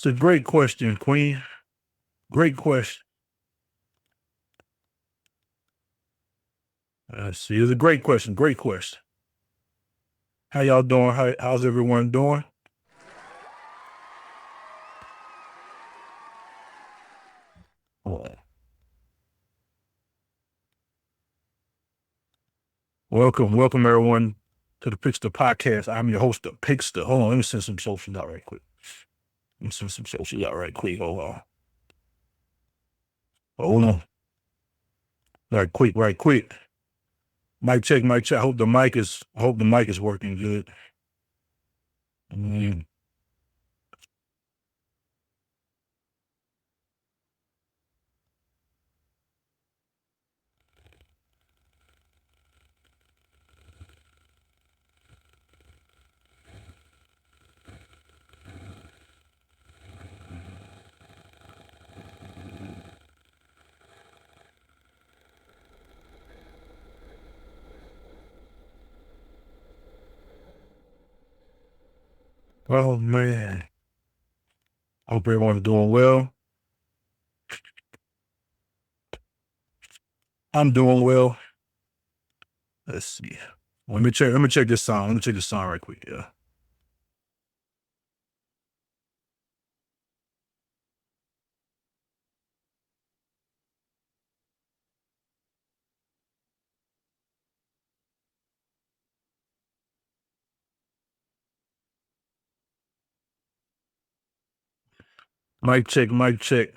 It's a great question, Queen. Great question. Let's see. It's a great question. Great question. How y'all doing? How's everyone doing? Oh, welcome everyone to the Piccsta Podcast. I'm your host, the Piccsta. Hold on, let me send some socials out right quick. Let me send some socials out right quick. Hold on. Hold on. Right quick. Mic check, mic check. I hope the mic is working good. Mm. Oh man. I hope everyone's doing well. I'm doing well. Let's see. Let me check this sound. Let me check this sound right quick. Yeah. Mic check, mic check.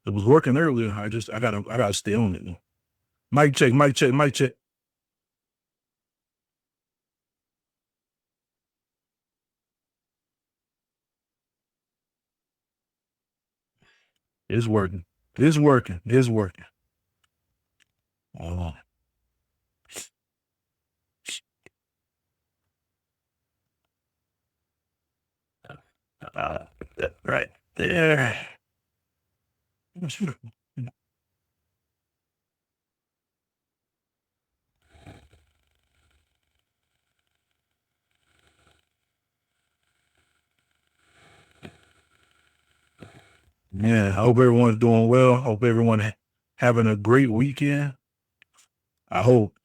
It was working earlier. I gotta stay on it. Mic check, mic check, mic check. It's working. It's working. It's working. Oh, uh, right there. Yeah, I hope everyone's doing well. Hope everyone having a great weekend. I hope.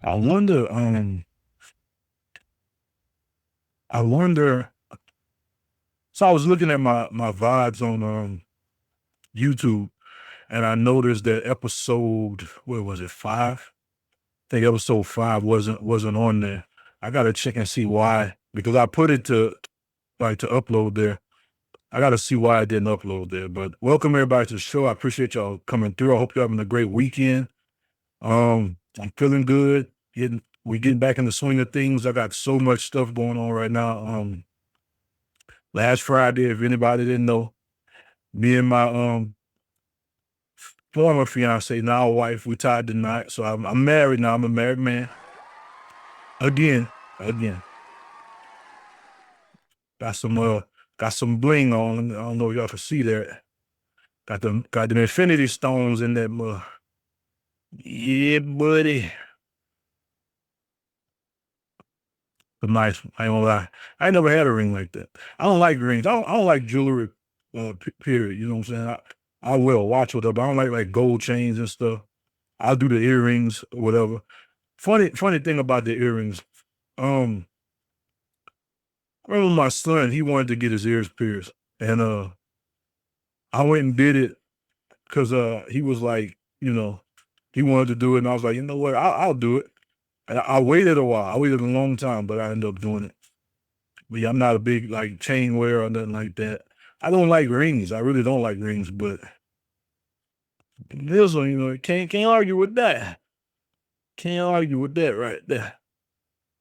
I wonder. I wonder. So I was looking at my vibes on YouTube, and I noticed that episode, what was it, 5? I think episode 5 wasn't on there. I gotta check and see why, because I put it to upload there. I gotta see why I didn't upload there. But welcome everybody to the show. I appreciate y'all coming through. I hope you're having a great weekend. I'm feeling good. We getting back in the swing of things. I got so much stuff going on right now. Last Friday, if anybody didn't know, me and my former fiance, now wife, we tied the knot. So I'm married now. I'm a married man. Again. Got some got some bling on. I don't know if y'all can see that. Got them infinity stones in that mug. Yeah, buddy. But nice. I ain't gonna lie. I ain't never had a ring like that. I don't like rings. I don't like jewelry. Period. You know what I'm saying? I will watch with her, but I don't like gold chains and stuff. I'll do the earrings or whatever. Funny thing about the earrings. Um, I remember my son. He wanted to get his ears pierced, and I went and did it because he was like, he wanted to do it, and I was like, you know what? I'll do it. And I waited a while. I waited a long time, but I ended up doing it. But yeah, I'm not a big like chain wearer or nothing like that. I don't like rings. I really don't like rings, but this one, can't argue with that. Can't argue with that right there.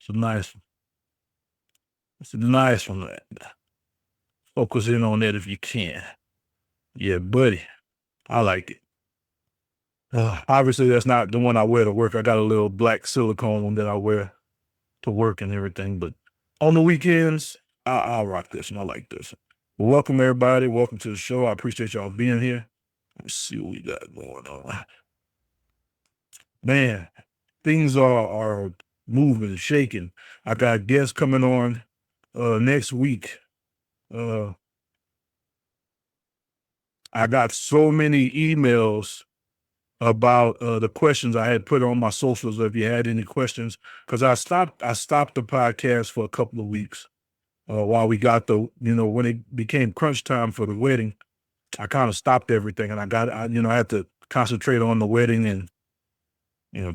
It's a nice one. It's a nice one. Focus in on that if you can. Yeah, buddy. I like it. Obviously, that's not the one I wear to work. I got a little black silicone one that I wear to work and everything. But on the weekends, I'll rock this and I like this. Well, welcome everybody. Welcome to the show. I appreciate y'all being here. Let's see what we got going on. Man, things are moving, shaking. I got guests coming on next week. Uh I got so many emails about the questions I had put on my socials. If you had any questions, because I stopped the podcast for a couple of weeks while we got when it became crunch time for the wedding. I kind of stopped everything, and I had to concentrate on the wedding and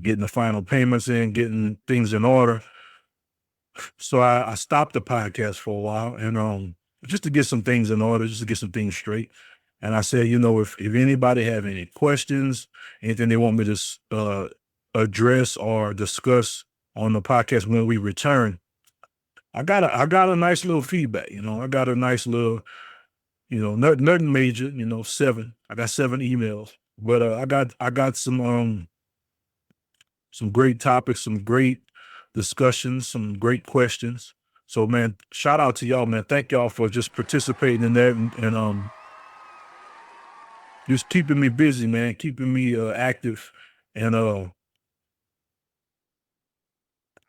getting the final payments in, getting things in order. So I stopped the podcast for a while, and just to get some things in order, just to get some things straight. And I said, if anybody have any questions, anything they want me to address or discuss on the podcast when we return, I got a nice little feedback. I got a nice little, nothing major. 7. I got 7 emails, but I got some great topics, some great discussions, some great questions. So man, shout out to y'all, man. Thank y'all for just participating in that and just keeping me busy, man, keeping me active. And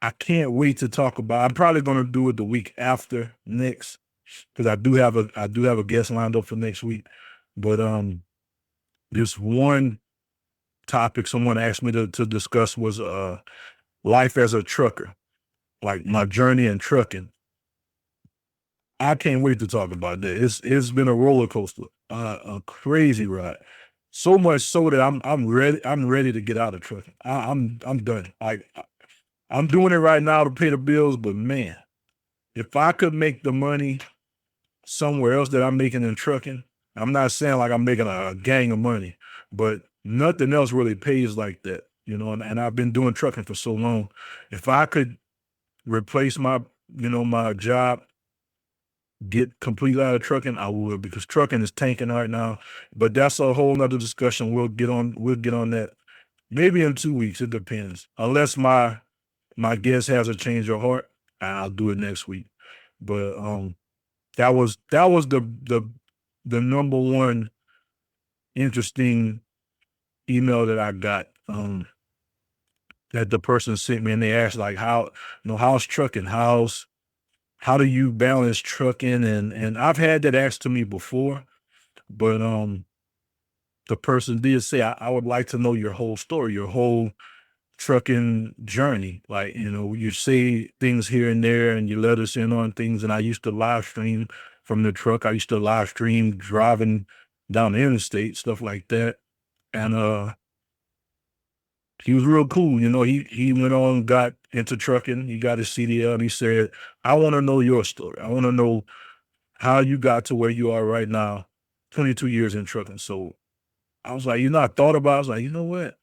I can't wait to talk about. I'm probably gonna do it the week after next because I do have a guest lined up for next week. But this one topic someone asked me to discuss was life as a trucker, like my journey in trucking. I can't wait to talk about that. It's been a roller coaster, a crazy ride. So much so that I'm ready to get out of trucking. I'm done. I'm doing it right now to pay the bills, but man, if I could make the money somewhere else that I'm making in trucking, I'm not saying like I'm making a gang of money, but nothing else really pays like that, and I've been doing trucking for so long. If I could replace my job, get completely out of trucking, I would, because trucking is tanking right now. But that's a whole nother discussion. We'll get on that maybe in 2 weeks. It depends. Unless my guest has a change of heart, I'll do it next week. But that was the number one interesting email that I got. That the person sent me, and they asked like how's trucking? How do you balance trucking? And I've had that asked to me before, but the person did say, I would like to know your whole story, your whole trucking journey. Like, you say things here and there and you let us in on things. And I used to live stream from the truck. I used to live stream driving down the interstate, stuff like that. And he was real cool. He went on, got into trucking. He got his CDL, and he said, I want to know your story. I want to know how you got to where you are right now, 22 years in trucking. So I was like, I thought about it. I was like, you know what?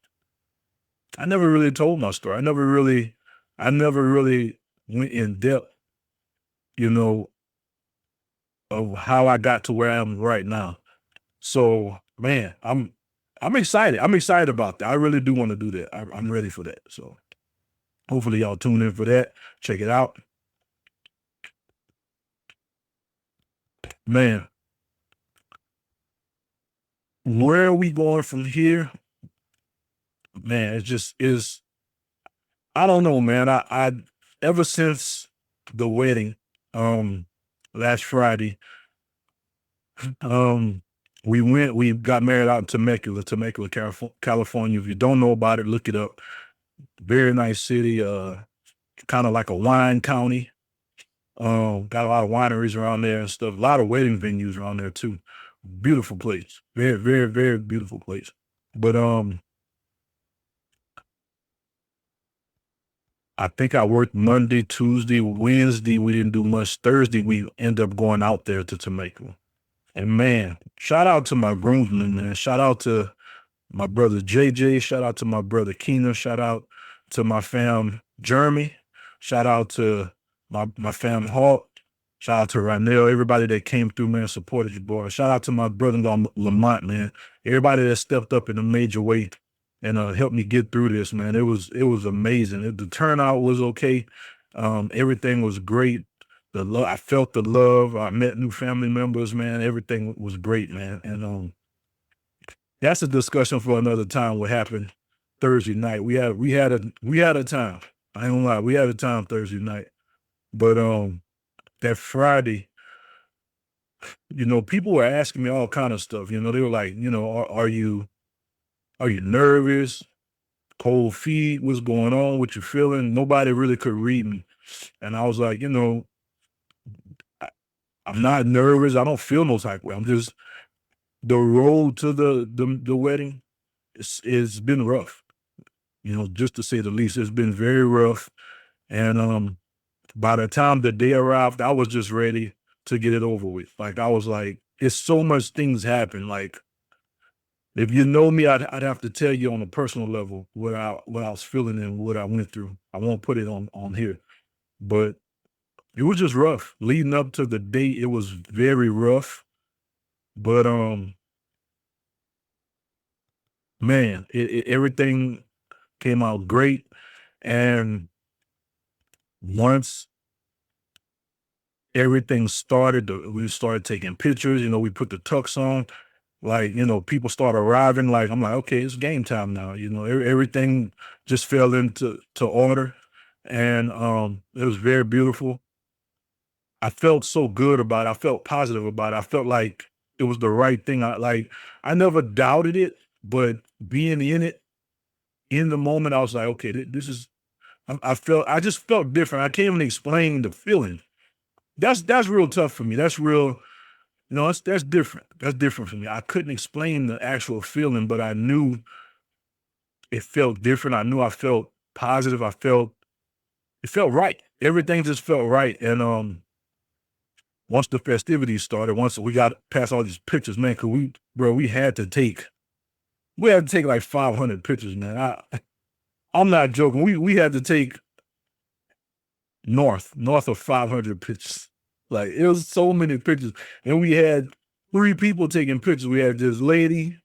I never really told my story. I never really went in depth, you know, of how I got to where I am right now. So man, I'm excited. I'm excited about that. I really do want to do that. I'm ready for that. So hopefully y'all tune in for that. Check it out. Man, where are we going from here? Man, it just is. I don't know, man. I ever since the wedding, um, last Friday, um, we got married out in Temecula, California. If you don't know about it, look it up. Very nice city, kind of like a wine county. Got a lot of wineries around there and stuff. A lot of wedding venues around there too. Beautiful place. Very, very, very beautiful place. But I think I worked Monday, Tuesday, Wednesday. We didn't do much. Thursday, we end up going out there to Jamaica. And man, shout out to my groomsmen, man. Shout out to my brother JJ. Shout out to my brother Keener. Shout out to my fam Jeremy. Shout out to my fam Hawk. Shout out to Rynell. Everybody that came through, man, supported you, boy. Shout out to my brother-in-law Lamont, man. Everybody that stepped up in a major way and helped me get through this, man. It was amazing. The turnout was okay. Everything was great. The love, I felt the love. I met new family members, man. Everything was great, man. And that's a discussion for another time. What happened Thursday night? We had a time. I ain't gonna lie, we had a time Thursday night. But that Friday, people were asking me all kind of stuff. They were like, are you nervous? Cold feet? What's going on? What you feeling? Nobody really could read me, and I was like, I, I'm not nervous. I don't feel no type of way. I'm just the road to the wedding. It's been rough. Just to say the least. It's been very rough. And by the time the day arrived, I was just ready to get it over with. Like I was like, it's so much things happen. Like if you know me, I'd have to tell you on a personal level what I was feeling and what I went through. I won't put it on here, but it was just rough. Leading up to the day, it was very rough. But man, everything came out great. And once everything started, we started taking pictures. We put the tux on. Like, people start arriving. Like, I'm like, okay, it's game time now. Everything just fell into order. And it was very beautiful. I felt so good about it. I felt positive about it. I felt like it was the right thing. I never doubted it, but being in it in the moment, I was like, okay, this is I just felt different. I can't even explain the feeling. That's real tough for me. That's real, that's different. That's different for me. I couldn't explain the actual feeling, but I knew it felt different. I knew I felt positive. It felt right. Everything just felt right. And once the festivities started, once we got past all these pictures, man, cause we had to take like 500 pictures, man. I'm not joking. We had to take north of 500 pictures. Like it was so many pictures, and we had three people taking pictures. We had this lady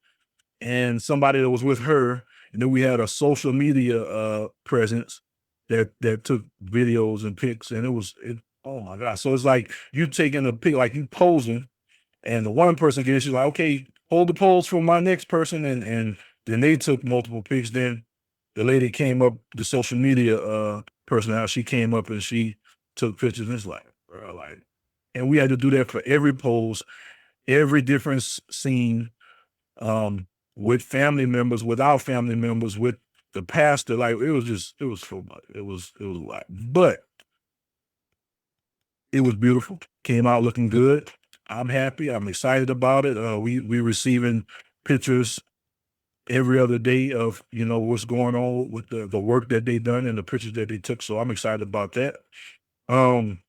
and somebody that was with her, and then we had a social media presence that took videos and pics, and oh my god! So it's like you taking a pic, like you posing, and the one person gets you like, okay, hold the pose for my next person, and then they took multiple pics. Then the lady came up, the social media person out, she came up and she took pictures. And it's like, bro, like, and we had to do that for every pose, every different scene, with family members, without family members, with the pastor. Like it was so much. It was a lot, but it was beautiful. Came out looking good. I'm happy. I'm excited about it. We receiving pictures every other day of what's going on with the work that they done and the pictures that they took. So I'm excited about that. Um,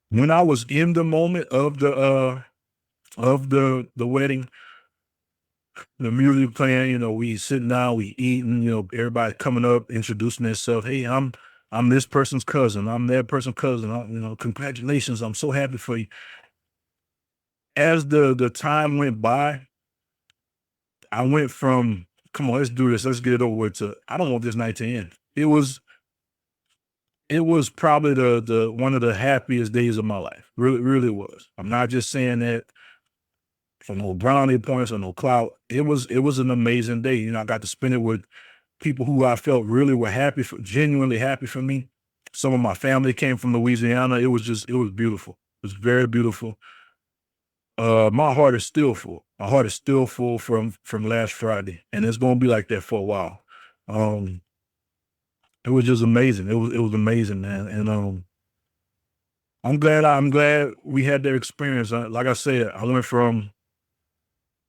when I was in the moment of the wedding, the music playing, we sitting down, we eating, everybody coming up, introducing themselves. Hey, I'm this person's cousin. I'm that person's cousin. Congratulations. I'm so happy for you. As the time went by, I went from come on, let's do this, let's get it over with to I don't want this night to end. It was probably the one of the happiest days of my life. Really, really was. I'm not just saying that for no brownie points or no clout. It was an amazing day. I got to spend it with people who I felt really were happy for, genuinely happy for me. Some of my family came from Louisiana. It was beautiful. It was very beautiful. My heart is still full. My heart is still full from last Friday, and it's gonna be like that for a while. Um, it was just amazing. It was amazing, man. And I'm glad we had that experience. Like I said, I went from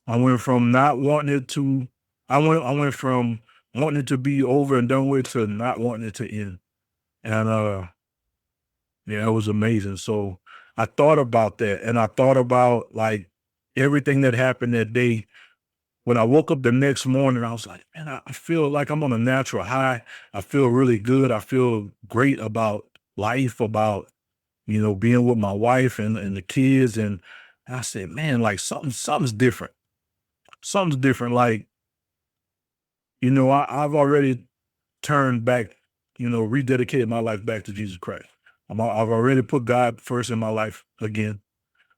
not wanting it to I went from wanting it to be over and done with to not wanting it to end. And yeah, it was amazing. So I thought about that, and I thought about like everything that happened that day. When I woke up the next morning, I was like, man, I feel like I'm on a natural high. I feel really good. I feel great about life, about, being with my wife and the kids. And I said, man, like something's different. Something's different. Like, I've already turned back, rededicated my life back to Jesus Christ. I've already put God first in my life again.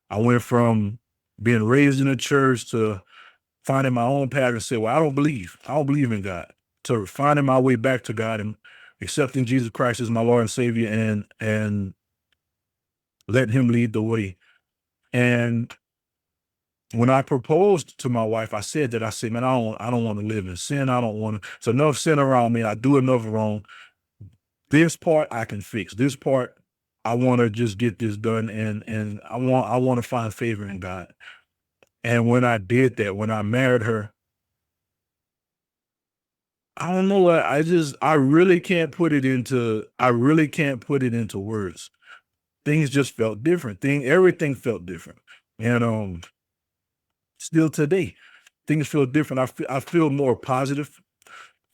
I went from being raised in a church to finding my own path and say, well, I don't believe in God, to finding my way back to God and accepting Jesus Christ as my Lord and Savior and letting him lead the way. And when I proposed to my wife, I said, man, I don't want to live in sin. I don't want to, it's enough sin around me. I do enough wrong. This part I can fix. This part I want to just get this done, and I want to find favor in God. And when I did that, when I married her, I don't know what I really can't put it into words. Things just felt different. Everything felt different. And still today, things feel different. I feel more positive.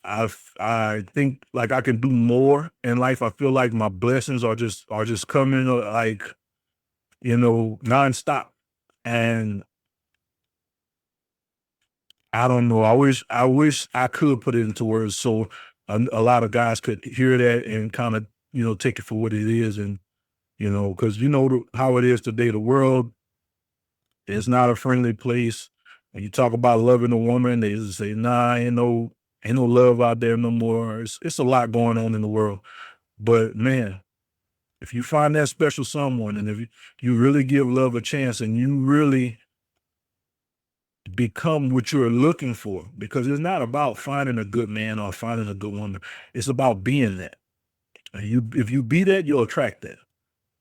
I think like I can do more in life. I feel like my blessings are just coming like, nonstop. And I don't know. I wish I could put it into words so a lot of guys could hear that and kind of, take it for what it is. And, because how it is today, the world is not a friendly place. And you talk about loving a woman, they just say, nah, ain't no love out there no more. It's a lot going on in the world. But man, if you find that special someone, and if you really give love a chance, and you really become what you're looking for, because it's not about finding a good man or finding a good woman. It's about being that. And if you be that, you'll attract that.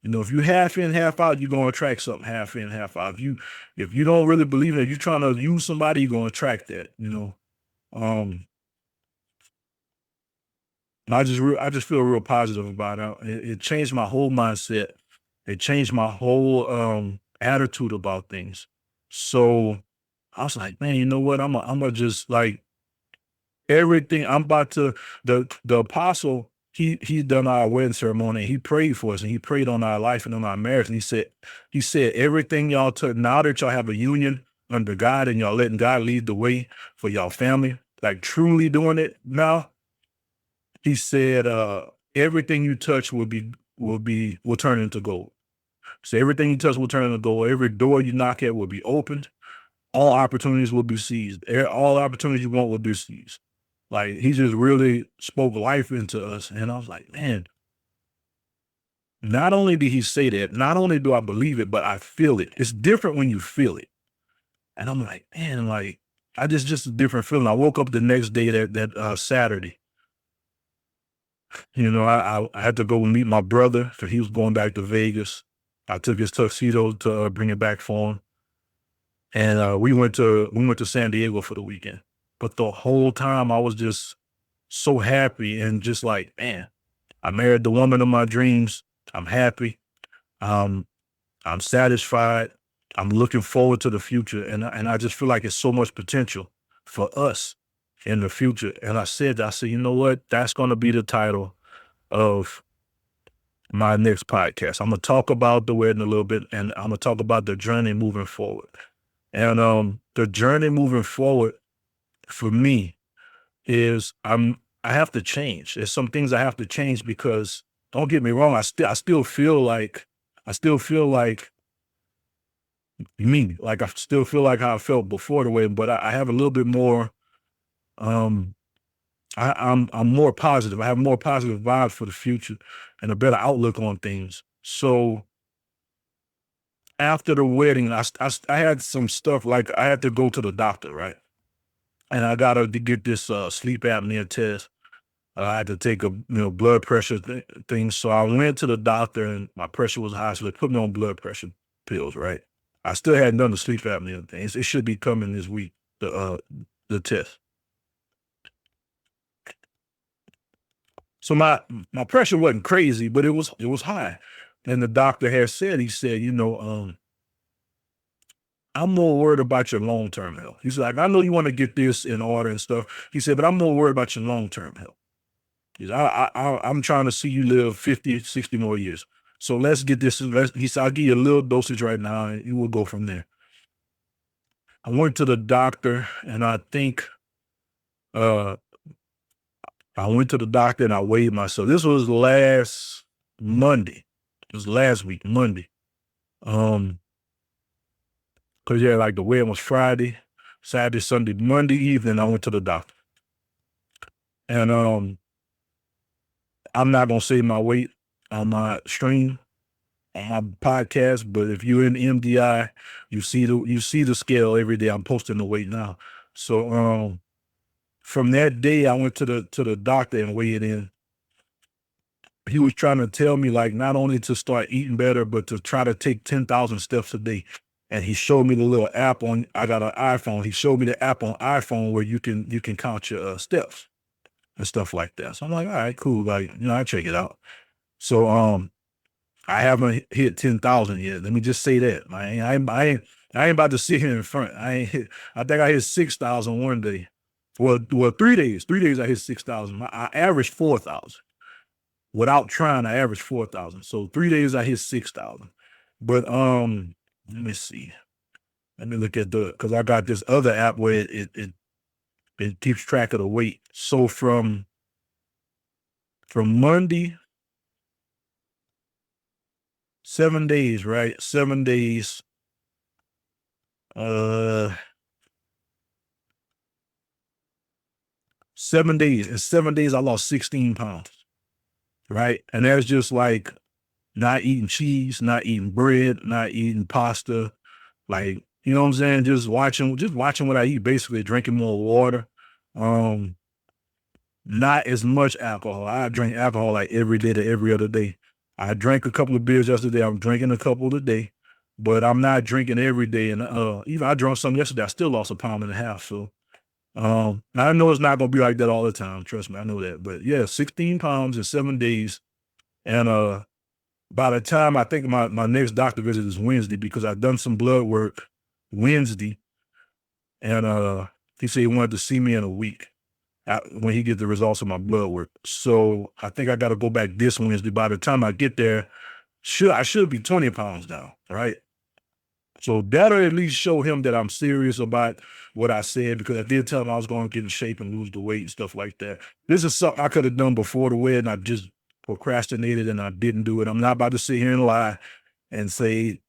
If you half in, half out, you're gonna attract something half in, half out. If you don't really believe that, you're trying to use somebody, you're gonna attract that. Um, and I just feel real positive about it. It changed my whole mindset. It changed my whole attitude about things. So I was like, man, you know what? I'm gonna just like everything. I'm about to the apostle. He done our wedding ceremony. He prayed for us, and he prayed on our life and on our marriage. And he said everything y'all took, now that y'all have a union under God and y'all letting God lead the way for y'all family, like truly doing it now. He said, everything you touch will turn into gold. So everything you touch will turn into gold. Every door you knock at will be opened. All opportunities will be seized. All opportunities you want will be seized. Like he just really spoke life into us. And I was like, man, not only did he say that, not only do I believe it, but I feel it. It's different when you feel it. And I'm like, man, like I just a different feeling. I woke up the next day, that Saturday. I had to go meet my brother because he was going back to Vegas. I took his tuxedo to bring it back for him, and we went to San Diego for the weekend. But the whole time I was just so happy and just like, man, I married the woman of my dreams. I'm happy. Um, I'm satisfied. I'm looking forward to the future, and I just feel like it's so much potential for us in the future. And I said, you know what? That's going to be the title of my next podcast. I'm gonna talk about the wedding a little bit, and I'm gonna talk about the journey moving forward. And the journey moving forward for me is I have to change. There's some things I have to change because don't get me wrong, I still feel like me. Like I still feel like how I felt before the wedding, but I have a little bit more um I'm more positive. I have more positive vibes for the future and a better outlook on things. So after the wedding, I had some stuff like I had to go to the doctor, right? And I got to get this sleep apnea test. I had to take a blood pressure thing. So I went to the doctor and my pressure was high, so they put me on blood pressure pills, right? I still hadn't done the sleep apnea thing. It should be coming this week, the test. So my pressure wasn't crazy, but it was high. And the doctor had said, he said, I'm more worried about your long term health. He's like, I know you want to get this in order and stuff. He said, but I'm more worried about your long term health. He's, I'm trying to see you live 50, 60 more years. So let's get this. He said, I'll give you a little dosage right now, and you will go from there. I went to the doctor, and I think uh, I went to the doctor and I weighed myself. This was last Monday. It was last week, Monday. Cause yeah, like the wedding was Friday, Saturday, Sunday, Monday evening, I went to the doctor. And I'm not gonna say my weight on my stream, on my podcast, but if you're in MDI, you see the scale every day. I'm posting the weight now. So from that day I went to the doctor and weighed in. He was trying to tell me like not only to start eating better, but to try to take 10,000 steps a day. And he showed me the little app on. I got an iPhone. He showed me the app on iPhone where you can count your steps and stuff like that. So I'm like, all right, cool. Like I check it out. So I haven't hit 10,000 yet. Let me just say that. I ain't about to sit here in front. I think I hit 6,000 one day. Well, 3 days. 3 days I hit 6,000. I averaged 4,000. Without trying, I averaged 4,000. So 3 days I hit 6,000. But let me see. Let me look at because I got this other app where it keeps track of the weight. So from Monday, 7 days, right? 7 days. 7 days. In 7 days, I lost 16 pounds. Right. And that's just like not eating cheese, not eating bread, not eating pasta. Like, you know what I'm saying? Just watching what I eat, basically drinking more water. Not as much alcohol. I drink alcohol like every day to every other day. I drank a couple of beers yesterday. I'm drinking a couple today, but I'm not drinking every day. And even I drank some yesterday. I still lost a pound and a half. So I know it's not gonna be like that all the time. Trust me, I know that. But yeah, 16 pounds in 7 days. And by the time I think my next doctor visit is Wednesday because I've done some blood work Wednesday, and he said he wanted to see me in a week when he gets the results of my blood work. So I think I got to go back this Wednesday. By the time I get there, I should be 20 pounds down, right? So that'll at least show him that I'm serious about what I said, because I did tell him I was going to get in shape and lose the weight and stuff like that. This is something I could have done before the wedding. I just procrastinated and I didn't do it. I'm not about to sit here and lie and say,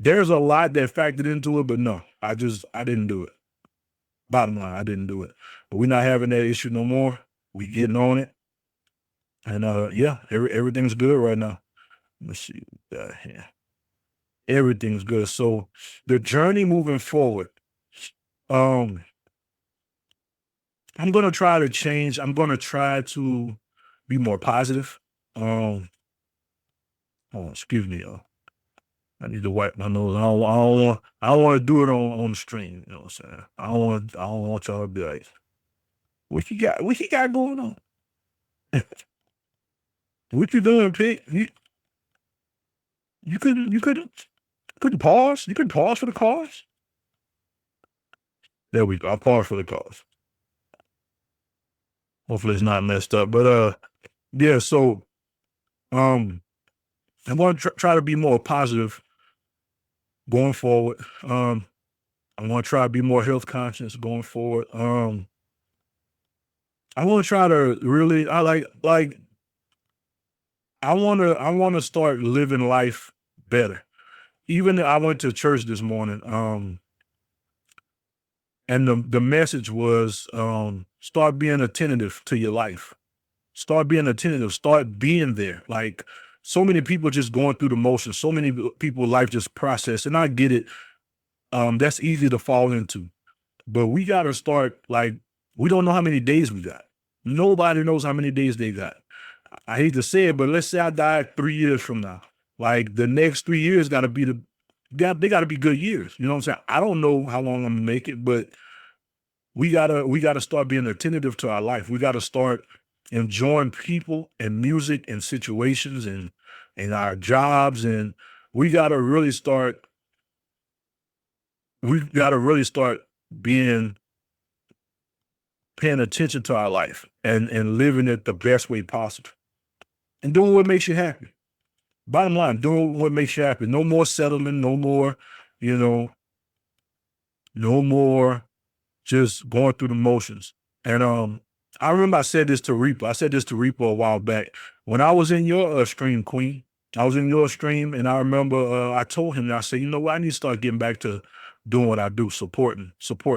there's a lot that factored into it, but no, I didn't do it. Bottom line, I didn't do it. But we're not having that issue no more. We getting on it. And yeah, everything's good right now. Let's see. Yeah. Everything's good. So the journey moving forward, um, I'm gonna try to change. I'm gonna try to be more positive. Oh, excuse me, y'all. I need to wipe my nose. I don't want to do it on the stream. You know what I'm saying? I don't want y'all to be like, what you got? What you got going on? What you doing, Picc? You couldn't pause. You couldn't pause for the cause. There we go. I paused for the cause. Hopefully it's not messed up. But yeah. So I'm going to try to be more positive going forward. I'm going to try to be more health conscious going forward. I want to try to really. I want to start living life better. Even I went to church this morning, and the message was start being attentive to your life. Start being attentive. Start being there. Like, so many people just going through the motions. So many people life just process, and I get it. That's easy to fall into, but we got to start. Like, we don't know how many days we got. Nobody knows how many days they got. I hate to say it, but let's say I died 3 years from now. Like, the next 3 years got to be they got to be good years. You know what I'm saying? I don't know how long I'm gonna make it, but we gotta start being attentive to our life. We gotta start enjoying people and music and situations and our jobs, and we gotta really start we gotta really start being paying attention to our life and living it the best way possible and doing what makes you happy. Bottom line, doing what makes you happy. No more settling, no more, you know, no more just going through the motions. And I remember I said this to Reaper. I said this to Reaper a while back. When I was in your stream, Queen, I was in your stream, and I remember I told him, I said, you know what, I need to start getting back to doing what I do, supporting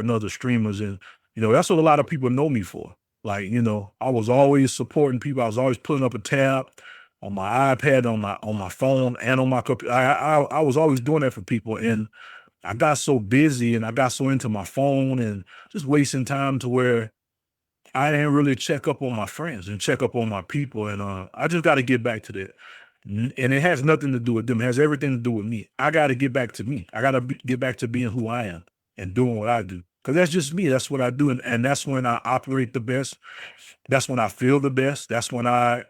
other streamers. And, that's what a lot of people know me for. Like, I was always supporting people. I was always putting up a tab on my iPad, on my phone, and on my computer. I was always doing that for people. And I got so busy and I got so into my phone and just wasting time to where I didn't really check up on my friends and check up on my people. And I just got to get back to that. And it has nothing to do with them. It has everything to do with me. I got to get back to me. I got to get back to being who I am and doing what I do. Because that's just me. That's what I do. And that's when I operate the best. That's when I feel the best. That's when I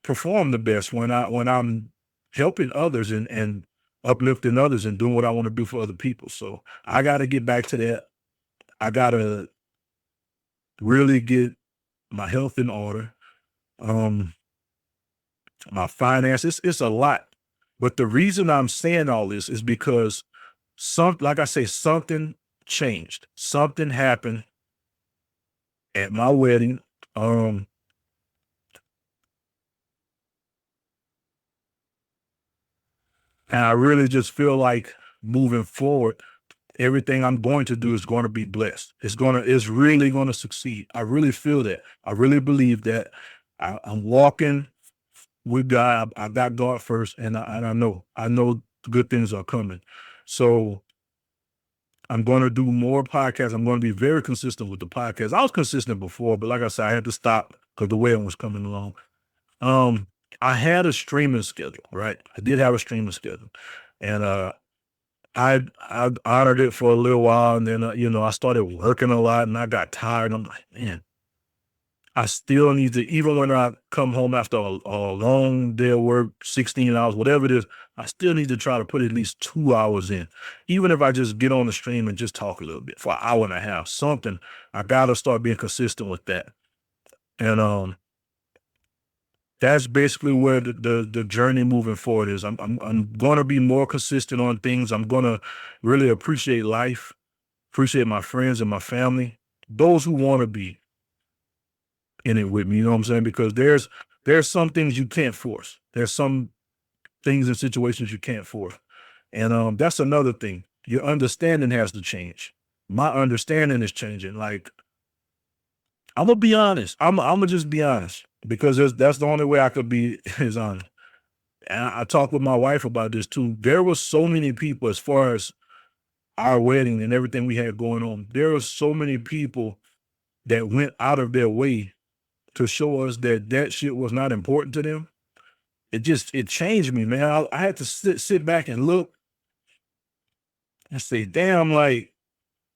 perform the best, when I'm helping others and uplifting others and doing what I want to do for other people. So I got to get back to that. I got to really get my health in order. My finances, it's a lot. But the reason I'm saying all this is because like I say, something changed. Something happened at my wedding. And I really just feel like moving forward, everything I'm going to do is going to be blessed. It's really going to succeed. I really feel that. I really believe that. I'm walking with God. I got God first, and I know good things are coming. So I'm going to do more podcasts. I'm going to be very consistent with the podcast. I was consistent before, but like I said, I had to stop because the wedding was coming along. Um, I had a streaming schedule, right? I did have a streaming schedule, and I honored it for a little while, and then I started working a lot, and I got tired. I'm like, man, I still need to, even when I come home after a long day of work, 16 hours, whatever it is, I still need to try to put at least 2 hours in. Even if I just get on the stream and just talk a little bit for an hour and a half, something, I gotta start being consistent with that. And that's basically where the journey moving forward is. I'm gonna be more consistent on things. I'm gonna really appreciate life, appreciate my friends and my family, those who want to be in it with me. You know what I'm saying? Because there's some things you can't force. There's some things and situations you can't force, and that's another thing. Your understanding has to change. My understanding is changing. Like, I'm gonna be honest. I'm gonna just be honest because that's the only way I could be is honest. And I talked with my wife about this too. There were so many people as far as our wedding and everything we had going on. There were so many people that went out of their way to show us that that shit was not important to them. It changed me, man. I had to sit back and look and say, damn, like,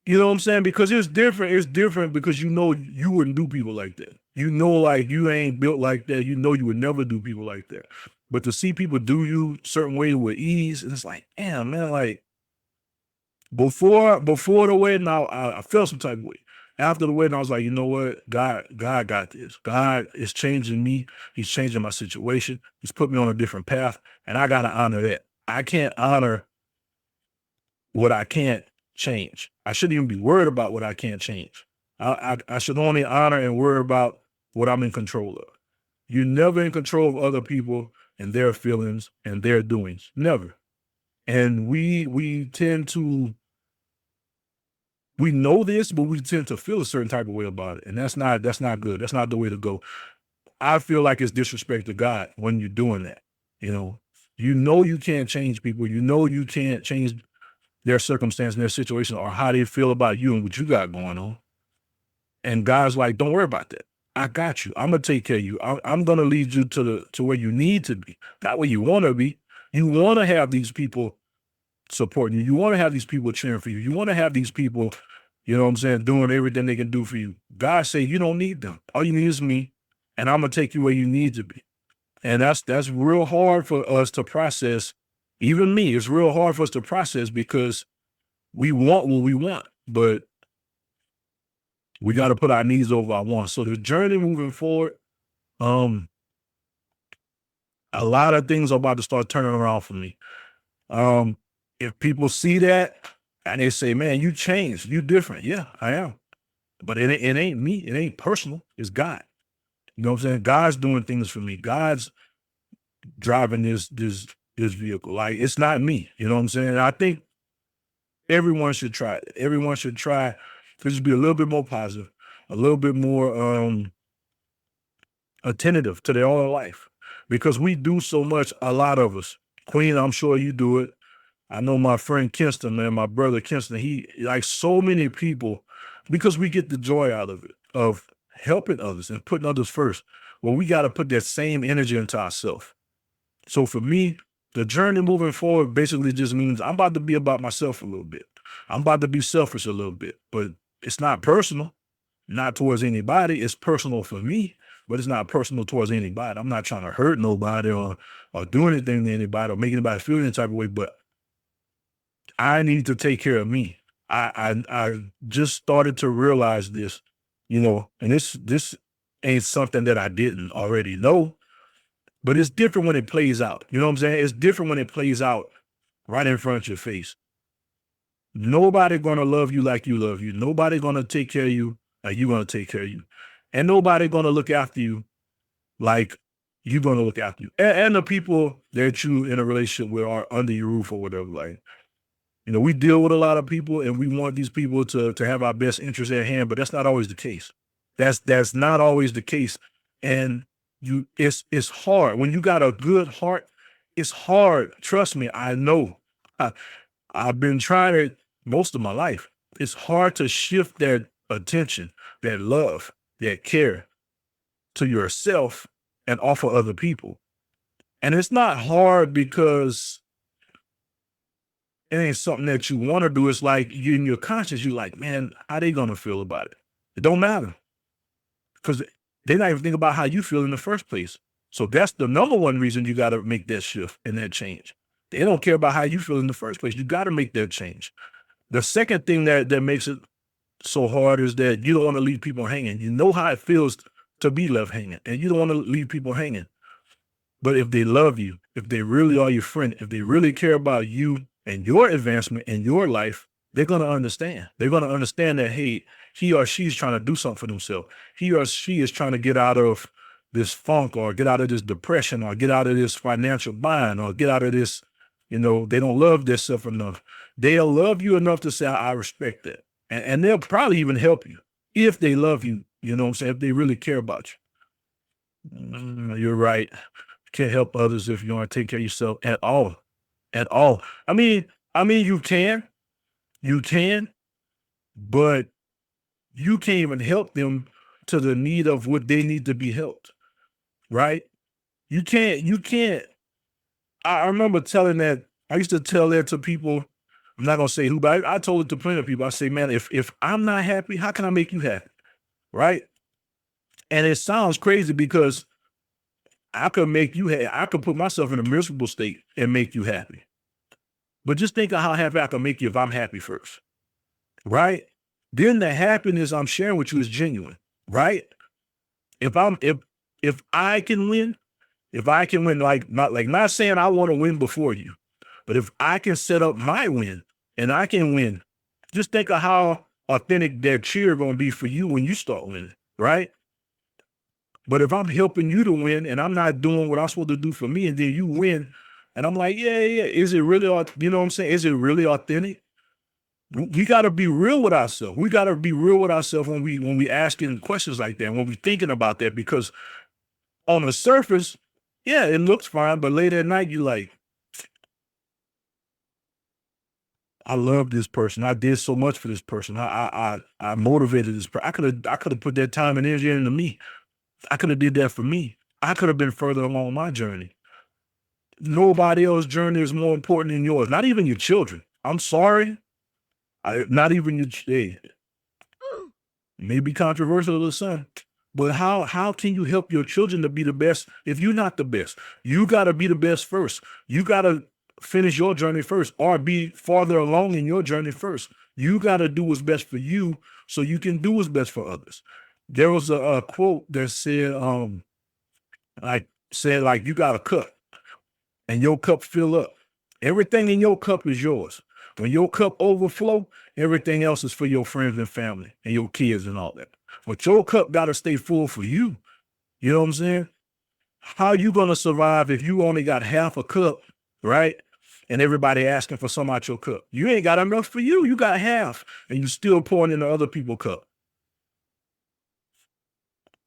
you know what I'm saying? Because it's different. It's different because you wouldn't do people like that. Like you ain't built like that. You would never do people like that. But to see people do you certain way with ease, and it's like, damn, man, like before the wedding, I felt some type of way. After the wedding, I was like, you know what? God got this. God is changing me. He's changing my situation. He's put me on a different path, and I gotta honor that. I can't honor what I can't change. I shouldn't even be worried about what I can't change. I should only honor and worry about what I'm in control of. You're never in control of other people and their feelings and their doings. Never. And we tend to we know this, but we tend to feel a certain type of way about it. And that's not good. That's not the way to go. I feel like it's disrespect to God when you're doing that. You can't change people. You can't change their circumstance and their situation or how they feel about you and what you got going on. And God's like, don't worry about that. I got you. I'm gonna take care of you. I'm gonna lead you to where you need to be, not where you want to be. You want to have these people supporting you. You want to have these people cheering for you. You want to have these people, You know what I'm saying? Doing everything they can do for you. God say you don't need them. All you need is me, and I'm gonna take you where you need to be. And that's real hard for us to process. Even me, it's real hard for us to process because we want what we want, but we got to put our needs over our wants. So the journey moving forward, um, a lot of things are about to start turning around for me. Um, if people see that and they say, "Man, you changed, you different," yeah, I am. But it ain't me. It ain't personal. It's God. You know what I'm saying? God's doing things for me. God's driving this vehicle. Like it's not me. You know what I'm saying? I think everyone should try it. Everyone should try to just be a little bit more positive, a little bit more attentive to their own life. Because we do so much, a lot of us. Queen, I'm sure you do it. I know my friend Kinston, man, my brother Kinston, he like so many people, because we get the joy out of it, of helping others and putting others first. Well, we got to put that same energy into ourselves. So for me, the journey moving forward basically just means I'm about to be about myself a little bit. I'm about to be selfish a little bit, but it's not personal, not towards anybody. It's personal for me, but it's not personal towards anybody. I'm not trying to hurt nobody or do anything to anybody or make anybody feel any type of way, but I need to take care of me. I just started to realize this, and this ain't something that I didn't already know, but it's different when it plays out. You know what I'm saying? It's different when it plays out right in front of your face. Nobody gonna love you like you love you. Nobody gonna take care of you like you gonna take care of you. And nobody gonna look after you like you gonna look after you. And the people that you in a relationship with are under your roof or whatever. Like, we deal with a lot of people and we want these people to have our best interests at hand, but that's not always the case. That's not always the case. And it's hard. When you got a good heart, it's hard. Trust me, I know. I, I've been trying it most of my life. It's hard to shift that attention, that love, that care to yourself and offer other people. And it's not hard because it ain't something that you want to do. It's like you in your conscience, you like, man, how they gonna feel about it? It don't matter because they not even think about how you feel in the first place. So that's the number one reason you got to make that shift and that change. They don't care about how you feel in the first place. You got to make that change. The second thing that makes it so hard is that you don't want to leave people hanging. You know how it feels to be left hanging, and you don't want to leave people hanging. But if they love you, if they really are your friend, if they really care about you and your advancement in your life, they're going to understand. They're going to understand that, hey, he or she's trying to do something for themselves. He or she is trying to get out of this funk or get out of this depression or get out of this financial bind or get out of this, they don't love themselves enough. They'll love you enough to say, I respect that. And they'll probably even help you if they love you, you know what I'm saying, if they really care about you. You're right. You can't help others if you want to take care of yourself at all. At all. I mean, you can, but you can't even help them to the need of what they need to be helped, right? You can't. I remember telling that. I used to tell that to people. I'm not gonna say who, but I told it to plenty of people. I say, man, if I'm not happy, how can I make you happy, right? And it sounds crazy because I could make you happy. I could put myself in a miserable state and make you happy. But just think of how happy I can make you if I'm happy first, right? Then the happiness I'm sharing with you is genuine, right? If I can win, not saying I want to win before you, but if I can set up my win and I can win, just think of how authentic that cheer going to be for you when you start winning, right? But if I'm helping you to win and I'm not doing what I'm supposed to do for me, and then you win, and I'm like, yeah, yeah, is it really, you know what I'm saying? Is it really authentic? We got to be real with ourselves. We got to be real with ourselves when we asking questions like that, when we thinking about that, because on the surface, yeah, it looks fine, but late at night, you like, I love this person. I did so much for this person. I motivated this person. I could have put that time and energy into me. I could have did that for me. I could have been further along my journey. Nobody else's journey is more important than yours. Not even your children. I'm sorry. Not even your. May be controversial to some, but how can you help your children to be the best if you're not the best? You got to be the best first. You got to finish your journey first, or be farther along in your journey first. You got to do what's best for you so you can do what's best for others. There was a quote that said, like you got a cup and your cup fill up. Everything in your cup is yours. When your cup overflow, everything else is for your friends and family and your kids and all that. But your cup got to stay full for you. You know what I'm saying? How you going to survive if you only got half a cup, right? And everybody asking for some out your cup. You ain't got enough for you. You got half and you still pouring into other people's cup.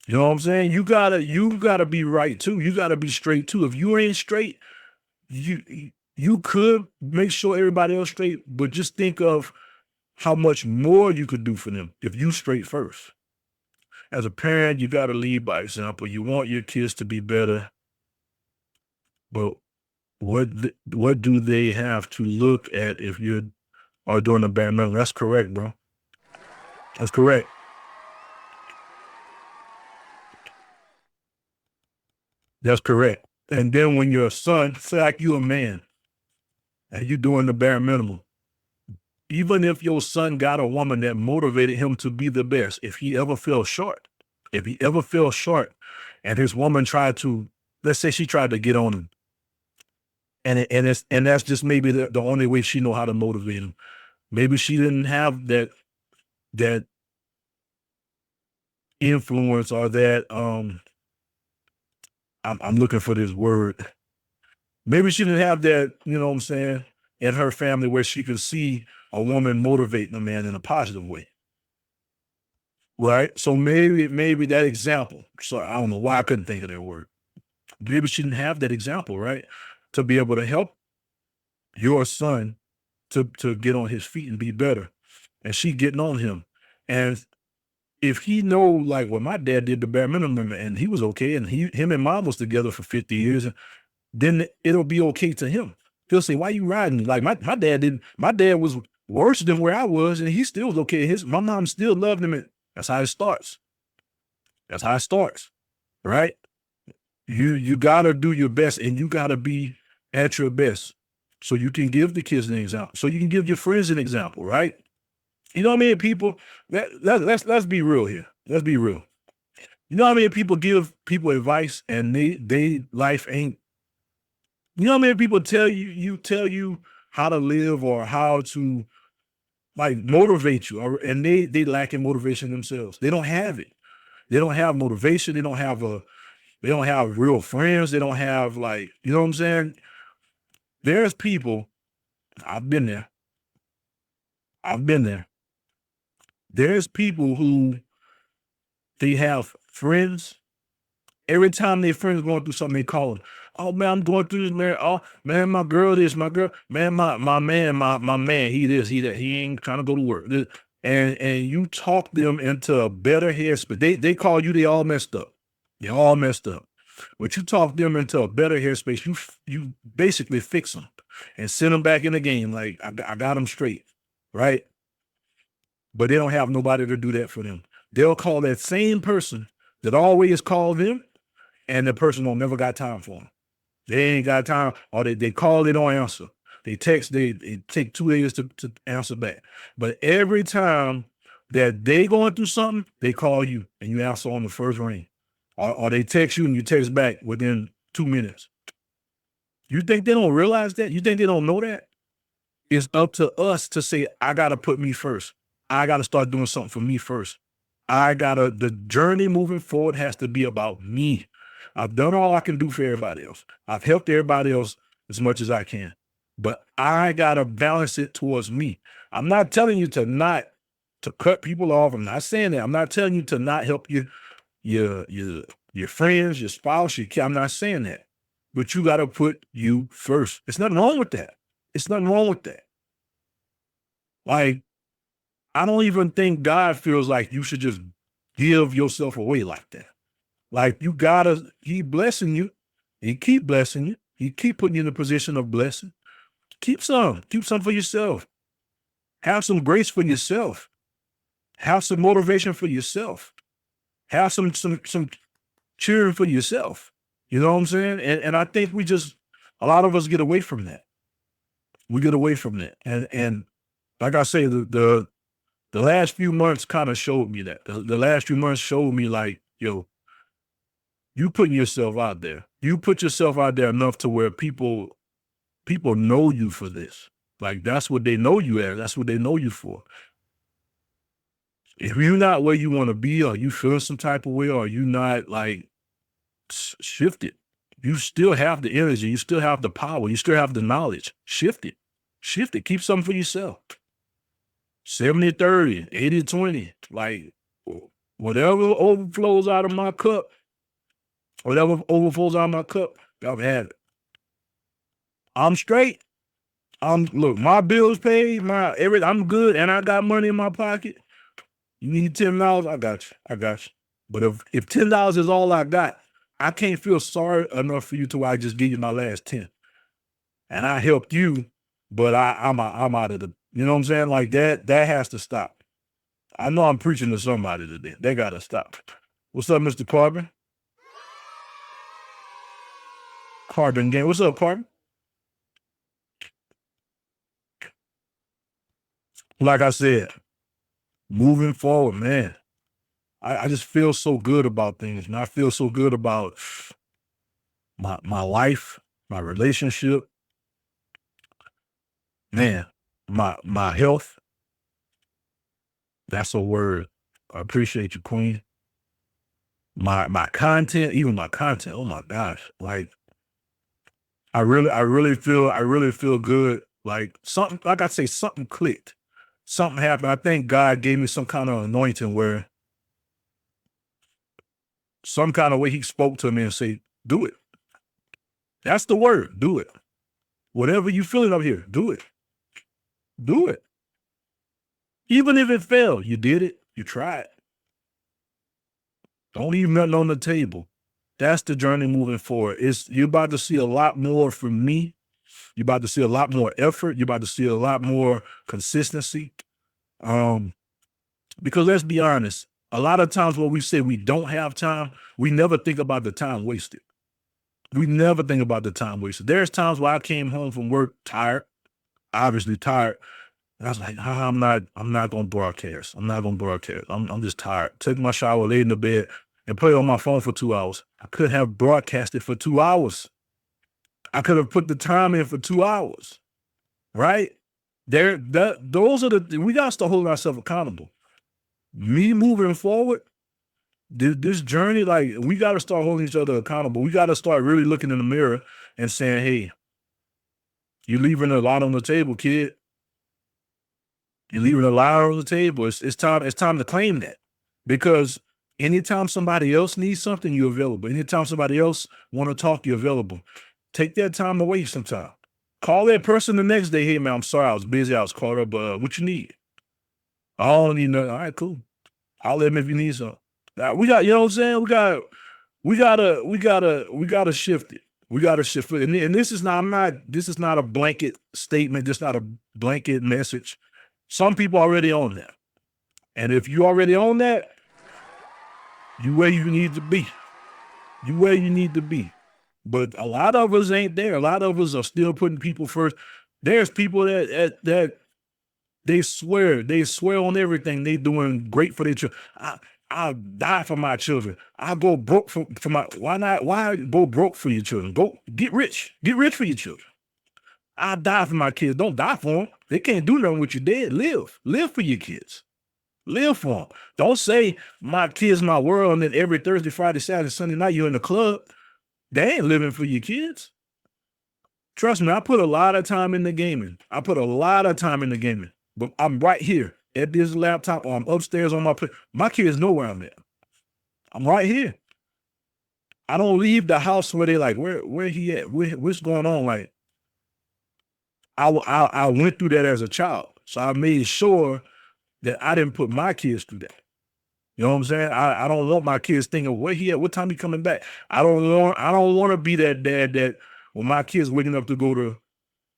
You know what I'm saying? You gotta be right too. You gotta be straight too. If you ain't straight, you could make sure everybody else straight, but just think of how much more you could do for them if you straight first. As a parent, you gotta lead by example. You want your kids to be better, but what do they have to look at if you are doing the bare minimum? That's correct, bro. That's correct. That's correct. And then when your son, say like you a man, and you doing the bare minimum, even if your son got a woman that motivated him to be the best, if he ever fell short and his woman tried to, let's say she tried to get on him, and that's just maybe the only way she know how to motivate him. Maybe she didn't have that influence or that I'm looking for this word. Maybe she didn't have that, you know what I'm saying, in her family where she could see a woman motivating a man in a positive way. Right? So maybe that example. So I don't know why I couldn't think of that word. Maybe she didn't have that example, right? To be able to help your son to get on his feet and be better. And she getting on him. And if he know, like, well, my dad did the bare minimum and he was okay, and him and mom was together for 50 years, then it'll be okay to him. He'll say, why you riding? Like my dad didn't, my dad was worse than where I was, and he still was okay. My mom still loved him. And that's how it starts. That's how it starts. Right? You gotta do your best, and you gotta be at your best. So you can give the kids an example. So you can give your friends an example, right? You know what I mean? People, let's be real here. Let's be real. You know what I mean? People give people advice and they life ain't. You know what I mean? People tell you how to live or how to like motivate you, and they lack in motivation themselves. They don't have it. They don't have motivation. They don't have real friends. They don't have, like, you know what I'm saying? There's people, I've been there. I've been there. There's people who they have friends. Every time their friends going through something, they call them. Oh man, I'm going through this, man. Oh man, my girl this, my girl, man, my man, he this, he that. He ain't trying to go to work. And you talk them into a better headspace. They call you, they all messed up. They all messed up. But you talk them into a better headspace. You basically fix them and send them back in the game. Like I got them straight, right? But they don't have nobody to do that for them. They'll call that same person that always called them, and the person don't never got time for them. They ain't got time, or they call, they don't answer. They text, they take 2 days to answer back. But every time that they going through something, they call you and you answer on the first ring. Or they text you and you text back within 2 minutes. You think they don't realize that? You think they don't know that? It's up to us to say, I got to put me first. I got to start doing something for me first. The journey moving forward has to be about me. I've done all I can do for everybody else. I've helped everybody else as much as I can, but I got to balance it towards me. I'm not telling you to cut people off. I'm not saying that. I'm not telling you to not help your friends, your spouse, your kid. I'm not saying that, but you got to put you first. It's nothing wrong with that. It's nothing wrong with that. Like, I don't even think God feels like you should just give yourself away like that. Like, you gotta, he blessing you. He keep blessing you. He keep putting you in a position of blessing. Keep some for yourself. Have some grace for yourself. Have some motivation for yourself. Have some cheering for yourself. You know what I'm saying? And I think a lot of us get away from that. We get away from that. And like I say, the last few months kind of showed me that. The last few months showed me like, yo, you putting yourself out there. You put yourself out there enough to where people know you for this. Like that's what they know you as. That's what they know you for. If you're not where you want to be, or you feel some type of way, or you not like shifted, you still have the energy, you still have the power, you still have the knowledge. Shift it. Shift it. Keep something for yourself. 70-30, 80-20. Like whatever overflows out of my cup, I've had it. I'm straight. Look, my bills paid, I'm good, and I got money in my pocket. You need $10, I got you. But if $10 is all I got, I can't feel sorry enough for you to where I just give you my last 10. And I helped you, but I'm out of the, you know what I'm saying? Like that has to stop. I know I'm preaching to somebody today. They gotta stop. What's up, Mr. Carbon? Carbon Game. What's up, Carbon? Like I said, moving forward, man, I just feel so good about things, and I feel so good about my life, my relationship, man, my health. That's a word. I appreciate you, Queen. My content, even my content. Oh my gosh, like I really feel good. Like something, like I say, something clicked, something happened. I think God gave me some kind of anointing where some kind of way He spoke to me and say, "Do it." That's the word. Do it. Whatever you feeling up here, do it. Do it. Even if it failed, you did it. You tried. Don't leave nothing on the table. That's the journey moving forward. You're about to see a lot more from me. You're about to see a lot more effort. You're about to see a lot more consistency. Because let's be honest, a lot of times when we say we don't have time, we never think about the time wasted. We never think about the time wasted. There's times where I came home from work tired, obviously tired. And I was like, I'm not gonna broadcast. I'm just tired. Took my shower, laid in the bed, and played on my phone for 2 hours. I could have broadcasted for 2 hours. I could have put the time in for 2 hours. Right? Those are we gotta start holding ourselves accountable. Me moving forward, this journey, like we gotta start holding each other accountable. We gotta start really looking in the mirror and saying, hey, you're leaving a lot on the table, kid. You're leaving a lot on the table. It's time to claim that. Because anytime somebody else needs something, you're available. Anytime somebody else want to talk, you're available. Take that time away sometime. Call that person the next day. Hey man, I'm sorry, I was busy, I was caught up, but what you need? I don't need nothing. All right, cool. I'll let him if you need something. Now, we got, you know what I'm saying? We gotta shift it. We gotta shift it. And this is not a blanket statement, this is not a blanket message. Some people already own that. And if you already own that, you where you need to be. You where you need to be. But a lot of us ain't there. A lot of us are still putting people first. There's people that they swear on everything. They doing great for their children. I'll die for my children. I'll go broke for my, why go broke for your children? Go get rich for your children. I'll die for my kids. Don't die for them. They can't do nothing with you dead. Live for your kids. Live for them. Don't say my kids, my world, and then every Thursday, Friday, Saturday, Sunday night, you're in the club. They ain't living for your kids. Trust me, I put a lot of time in the gaming. But I'm right here at this laptop, or I'm upstairs on my place. My kids know where I'm at. I'm right here. I don't leave the house where they like, where he at? What's going on? Like, I went through that as a child. So I made sure that I didn't put my kids through that. You know what I'm saying? I don't want my kids thinking, where he at? What time he coming back? I don't want to be that dad that when my kids waking up to go to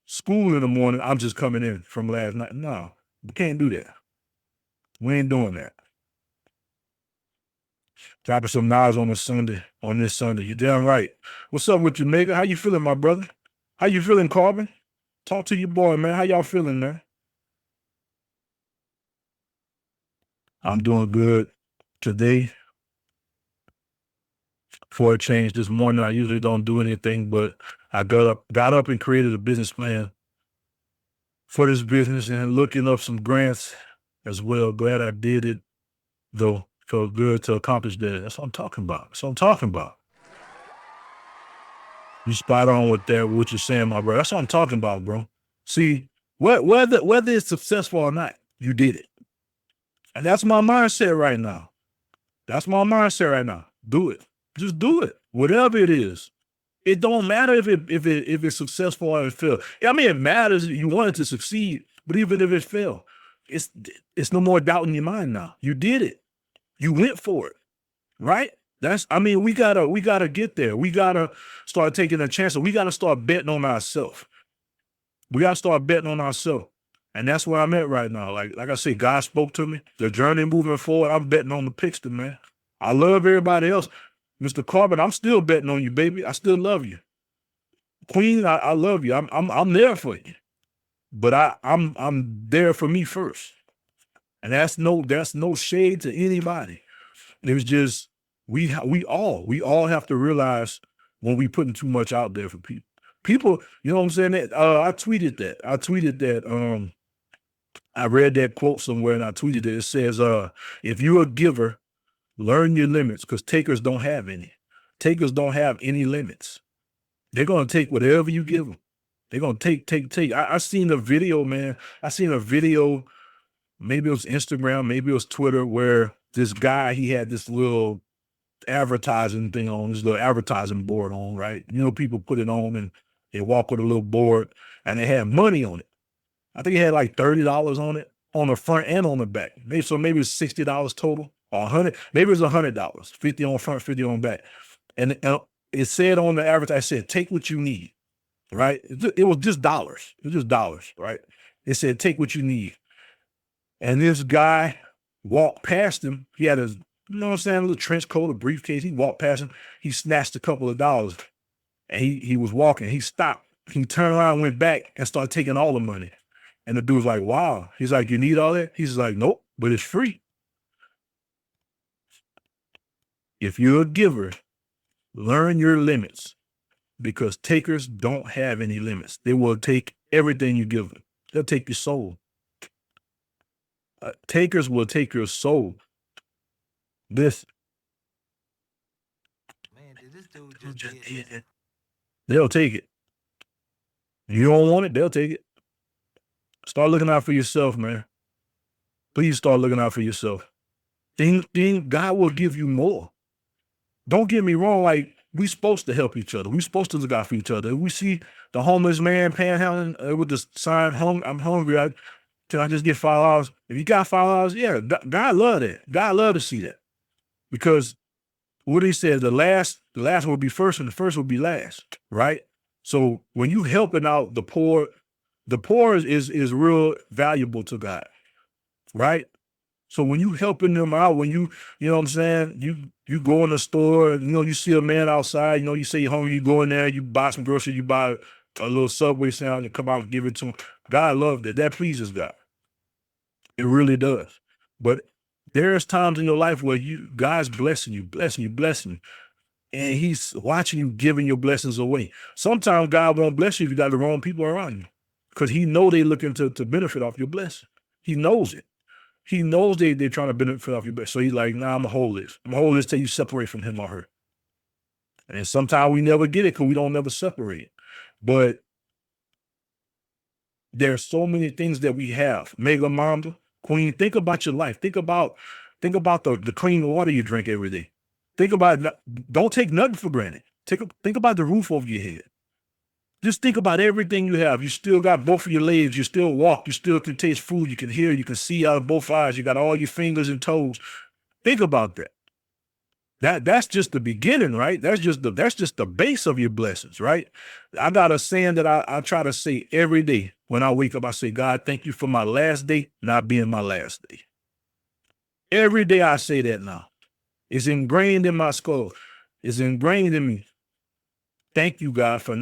school in the morning, I'm just coming in from last night. No, you can't do that. We ain't doing that. Dropping some knives on this Sunday. You damn right. What's up with you, nigga? How you feeling, my brother? How you feeling, Carbon? Talk to your boy, man. How y'all feeling, man? I'm doing good today. For a change this morning, I usually don't do anything, but I got up and created a business plan for this business and looking up some grants as well. Glad I did it, though. Felt good to accomplish that. That's what I'm talking about. That's what I'm talking about. You spot on with that, what you're saying, my brother. That's what I'm talking about, bro. See, whether it's successful or not, you did it. And that's my mindset right now. That's my mindset right now. Do it. Just do it. Whatever it is. It don't matter if it's successful or it failed. I mean, it matters. You want it to succeed, but even if it failed, it's no more doubt in your mind now. You did it. You went for it, right? We gotta get there. We gotta start taking a chance. We gotta start betting on ourselves. We gotta start betting on ourselves. And that's where I'm at right now. Like I said, God spoke to me. The journey moving forward, I'm betting on the Piccsta, man. I love everybody else. Mr. Carbon, I'm still betting on you, baby. I still love you. Queen, I love you. I'm there for you. But I'm there for me first. And that's no shade to anybody. It was just we all have to realize when we putting too much out there for people. People, you know what I'm saying? I tweeted that. I read that quote somewhere and I tweeted it. It says, if you're a giver, learn your limits, because takers don't have any. Takers don't have any limits. They're gonna take whatever you give them. They're gonna take. I seen a video, man. Maybe it was Instagram, maybe it was Twitter, where this guy, he had this little advertising thing on, this little advertising board on, right? You know, people put it on and they walk with a little board and they had money on it. I think it had like $30 on it, on the front and on the back. Maybe it's $60 total, or $100. Maybe it was $100, 50 on front, 50 on back. And it said on the advertising, it said, take what you need, right? It was just dollars. It was just dollars, right? It said, take what you need. And this guy walked past him. He had a little trench coat, a briefcase. He walked past him. He snatched a couple of dollars. And he was walking. He stopped. He turned around, went back, and started taking all the money. And the dude was like, wow. He's like, you need all that? He's like, nope, but it's free. If you're a giver, learn your limits, because takers don't have any limits. They will take everything you give them. They'll take your soul. Takers will take your soul. This. Man, did this dude just did it? They'll take it. You don't want it, they'll take it. Start looking out for yourself, man. Please start looking out for yourself. Then God will give you more. Don't get me wrong, like, we supposed to help each other. We supposed to look out for each other. If we see the homeless man panhandling with the sign, I'm hungry, can I just get $5? If you got $5, yeah, God love that. God love to see that. Because what he said, the last will be first and the first will be last, right? So when you helping out the poor is real valuable to God, right? So when you helping them out, when you know what I'm saying, you go in the store, you see a man outside, you say you're hungry, you go in there, you buy some groceries, you buy a little Subway sandwich and come out and give it to him. God loved it. That pleases God. It really does. But there's times in your life where God's blessing you, and he's watching you giving your blessings away. Sometimes God won't bless you if you got the wrong people around you, because he knows they're looking to benefit off your blessing. He knows it. He knows they're trying to benefit off your blessing. So he's like, nah, I'm going to hold this. I'm going to hold this till you separate from him or her. And sometimes we never get it because we don't never separate. But there's so many things that we have. Mega Mamba, Queen, think about your life. Think about the clean water you drink every day. Think about, don't take nothing for granted. Think about the roof over your head. Just think about everything you have. You still got both of your legs. You still walk. You still can taste food. You can hear. You can see out of both eyes. You got all your fingers and toes. Think about that. That's just the beginning, right? That's just the base of your blessings, right? I got a saying that I try to say every day when I wake up. I say, God, thank you for my last day not being my last day. Every day I say that now. It's ingrained in my skull. It's ingrained in me. Thank you, God, for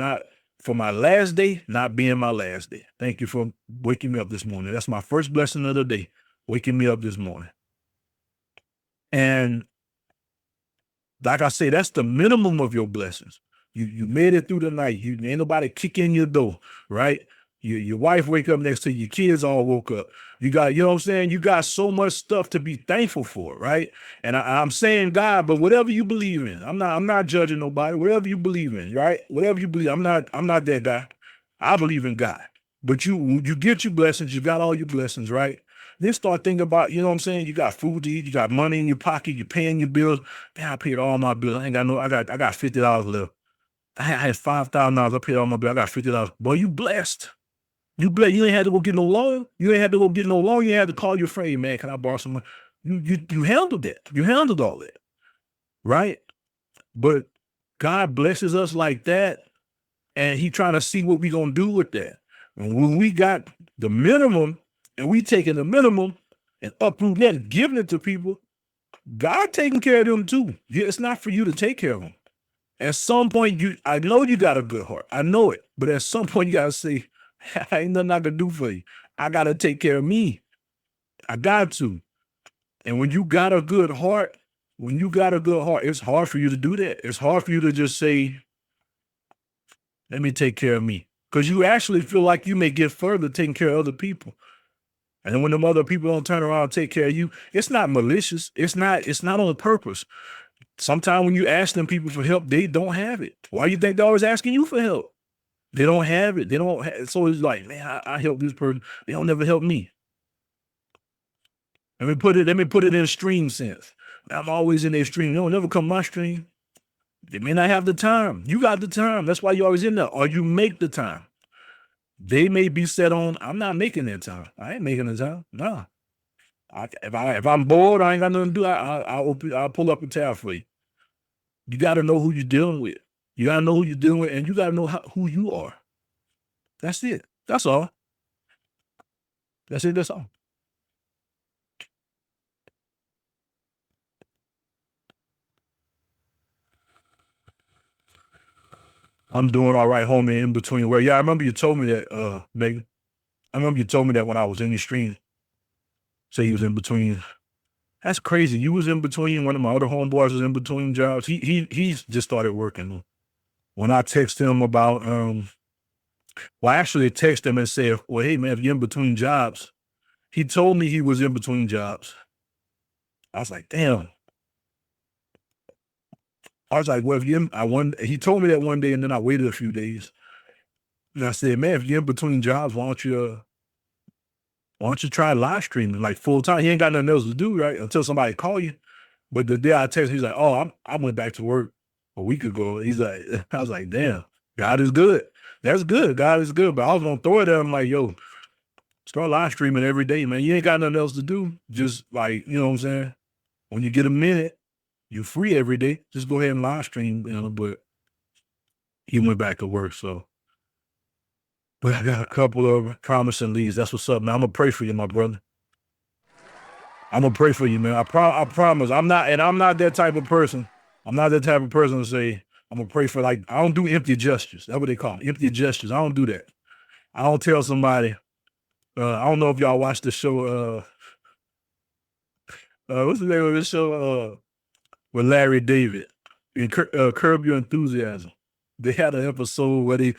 my last day not being my last day. Thank you for waking me up this morning. That's my first blessing of the day, waking me up this morning. And like I say, that's the minimum of your blessings. You made it through the night. You ain't nobody kick in your door, right? Your wife wake up next to you, your kids all woke up. You got, you know what I'm saying? You got so much stuff to be thankful for, right? And I'm saying God, but whatever you believe in, I'm not judging nobody. Whatever you believe in, right? Whatever you believe, I'm not that guy. I believe in God. But you get your blessings, you got all your blessings, right? Then start thinking about, you know what I'm saying? You got food to eat, you got money in your pocket, you're paying your bills. Man, I paid all my bills. I got $50 left. I had $5,000. I paid all my bills. I got $50. Boy, you blessed. You blessed. You ain't had to go get no lawyer. You ain't had to go get no lawyer. You ain't had to call your friend, man, can I borrow some money? You handled that. You handled all that. Right? But God blesses us like that, and he trying to see what we gonna do with that. And when we got the minimum, and we taking the minimum and uproot that and giving it to people, God taking care of them too. It's not for you to take care of them. At some point, I know you got a good heart. I know it. But at some point, you got to say, ain't nothing I can do for you. I got to take care of me. I got to. And when you got a good heart, it's hard for you to do that. It's hard for you to just say, let me take care of me. Because you actually feel like you may get further taking care of other people. And then when them other people don't turn around and take care of you, it's not malicious. It's not on purpose. Sometimes when you ask them people for help, they don't have it. Why do you think they're always asking you for help? They don't have it. They don't have, so it's like, man, I help this person. They don't never help me. Let me put it in a stream sense. I'm always in their stream. They don't never come my stream. They may not have the time. You got the time. That's why you're always in there. Or you make the time. They may be set on, I'm not making that time. I ain't making the time. Nah. If I'm bored, I ain't got nothing to do. I'll pull up a tab for you. You got to know who you're dealing with. You got to know who you're dealing with, and you got to know who you are. That's it. That's all. That's it. That's all. I'm doing all right, homie, in between where. Yeah, I remember you told me that, Megan. I remember you told me that when I was in the stream. Say he was in between. That's crazy. You was in between. One of my other homeboys was in between jobs. He's just started working. When I text him about, I actually texted him and said, well, hey, man, if you're in between jobs, he told me he was in between jobs. I was like, damn. I was like, well, if you're he told me that one day, and then I waited a few days. And I said, man, if you're in between jobs, why don't you try live streaming like full time? He ain't got nothing else to do, right? Until somebody call you. But the day I texted, he's like, oh, I went back to work a week ago. He's like, I was like, damn, God is good. That's good. God is good. But I was gonna throw it at him like, yo, start live streaming every day, man. You ain't got nothing else to do. Just like, you know what I'm saying? When you get a minute, you're free every day. Just go ahead and live stream, but he went back to work, so. But I got a couple of promising leads. That's what's up, man. I'm gonna pray for you, my brother. I'm gonna pray for you, man. I promise. I'm not that type of person. I'm not that type of person to say, I'm gonna pray for, like, I don't do empty gestures. That's what they call them, empty gestures. I don't do that. I don't tell somebody, I don't know if y'all watch the show, what's the name of this show? With Larry David and Curb Your Enthusiasm. They had an episode where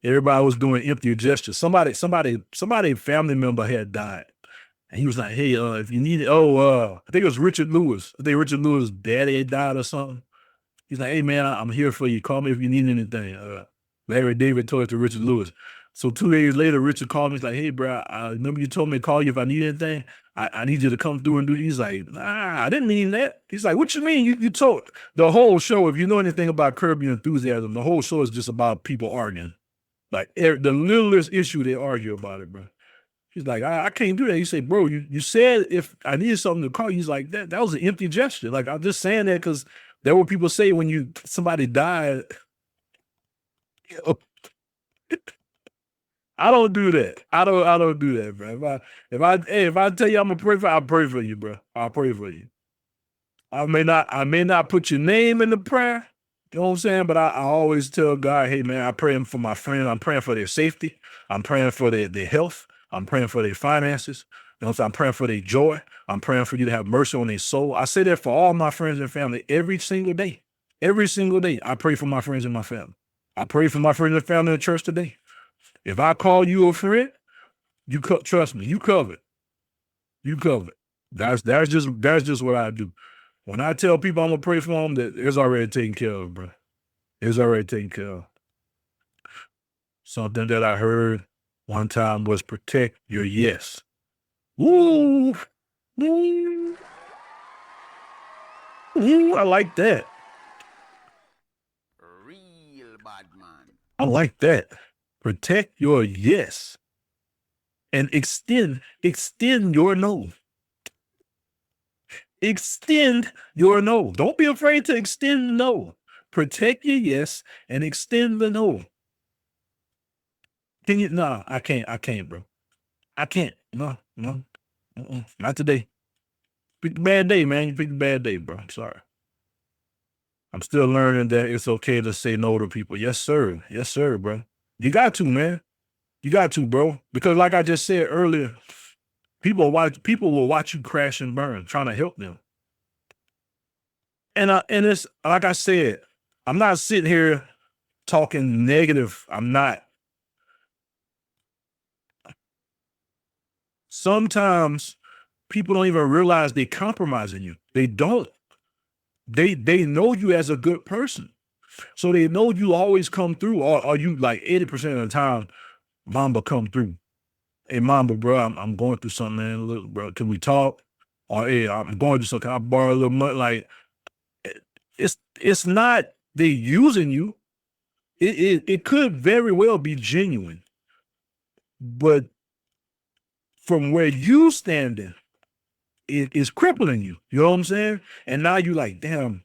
everybody was doing empty gestures. Somebody family member had died. And he was like, hey, if you need it, I think it was Richard Lewis. I think Richard Lewis' daddy had died or something. He's like, hey, man, I'm here for you. Call me if you need anything. Larry David told it to Richard Lewis. So 2 days later, Richard called me. He's like, hey, bro, I remember you told me to call you if I need anything. I need you to come through and do it. He's like, nah, I didn't mean that. He's like, what you mean? You told the whole show, if you know anything about Curb Your Enthusiasm, the whole show is just about people arguing. Like the littlest issue, they argue about it, bro. He's like, I can't do that. He said, bro, you said if I needed something to call you. He's like, that was an empty gesture. Like, I'm just saying that because there were people say when somebody died, I don't do that. I don't do that, bro. If I tell you I'm gonna pray for, I'll pray for you, bro. I'll pray for you. I may not put your name in the prayer. You know what I'm saying? But I always tell God, hey man, I'm praying for my friend. I'm praying for their safety. I'm praying for their health. I'm praying for their finances. You know what I'm saying? I'm praying for their joy. I'm praying for you to have mercy on their soul. I say that for all my friends and family every single day. Every single day. I pray for my friends and my family. I pray for my friends and family in the church today. If I call you a friend, trust me, you covered. You covered. That's just what I do. When I tell people I'm gonna pray for them, that it's already taken care of, bro. It's already taken care of. Something that I heard one time was protect your yes. Ooh, ooh, ooh, I like that. Real bad man. I like that. Protect your yes and extend your no. Extend your no. Don't be afraid to extend the no. Protect your yes and extend the no. Can you? No, I can't. I can't, bro. I can't. No, no. Not today. Pick a bad day, man. You picked a bad day, bro. I'm sorry. I'm still learning that it's okay to say no to people. Yes, sir. Yes, sir, bro. You got to, man. You got to, bro. Because like I just said earlier, people will watch you crash and burn, trying to help them. And it's like I said, I'm not sitting here talking negative. I'm not. Sometimes people don't even realize they're compromising you. They don't. They know you as a good person. So they know you always come through, or you like 80% of the time, Mamba come through. Hey Mamba, bro, I'm going through something, man. Look, bro, can we talk? Or hey, I'm going through something. Can I borrow a little money? Like it's not they using you. It could very well be genuine, but from where you standing, it is crippling you. You know what I'm saying? And now you like, damn,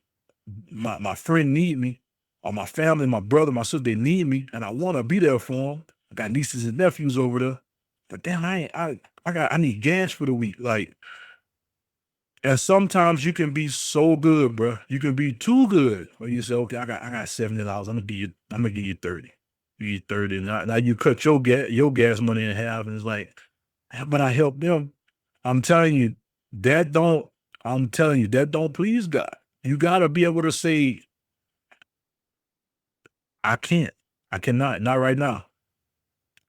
my friend need me, or my family, my brother, my sister, they need me, and I want to be there for them. I got nieces and nephews over there, but damn, I need gas for the week. Like, and sometimes you can be so good, bro. You can be too good. Or you say, okay, I got $70. I'm gonna give you 30. Give you 30. Now you cut your gas money in half, and it's like, but I help them. I'm telling you, that don't. I'm telling you, that don't please God. You gotta be able to say, I can't. I cannot. Not right now.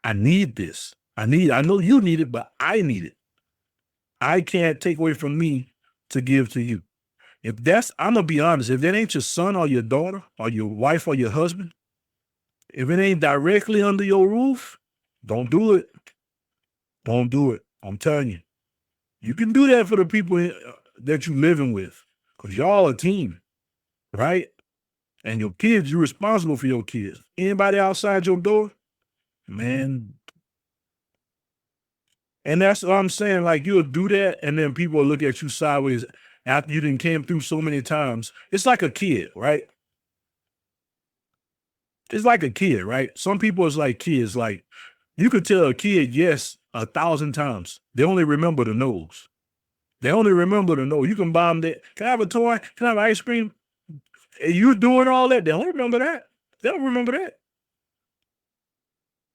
I need this. I know you need it, but I need it. I can't take away from me to give to you. If that's, I'm gonna be honest, if that ain't your son or your daughter or your wife or your husband, if it ain't directly under your roof, don't do it. Don't do it. I'm telling you. You can do that for the people that you living with, because y'all a team, right? And your kids, you're responsible for your kids. Anybody outside your door, man. And that's what I'm saying. Like, you'll do that, and then people will look at you sideways after you done came through so many times. It's like a kid, right? It's like a kid, right? Some people is like kids. Like, you could tell a kid yes 1,000 times. They only remember the no's. They only remember the no. You can buy them that. Can I have a toy? Can I have ice cream? And you doing all that. They don't remember that. They don't remember that.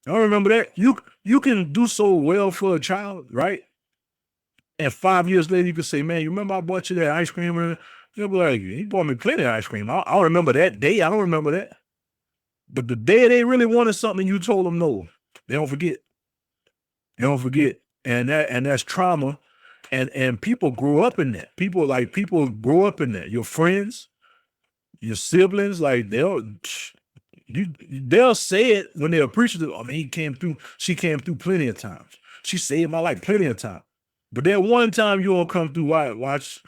They don't remember that. You can do so well for a child, right? And 5 years later, you can say, man, you remember I bought you that ice cream? And you'll be like, he bought me plenty of ice cream. I don't remember that day. I don't remember that. But the day they really wanted something, you told them no. They don't forget. They don't forget. And that's trauma. And people grow up in that. People grow up in that. Your friends, your siblings, like they'll say it when they're appreciative. I mean, she came through plenty of times. She saved my life plenty of times. But that one time you won't come through, watch.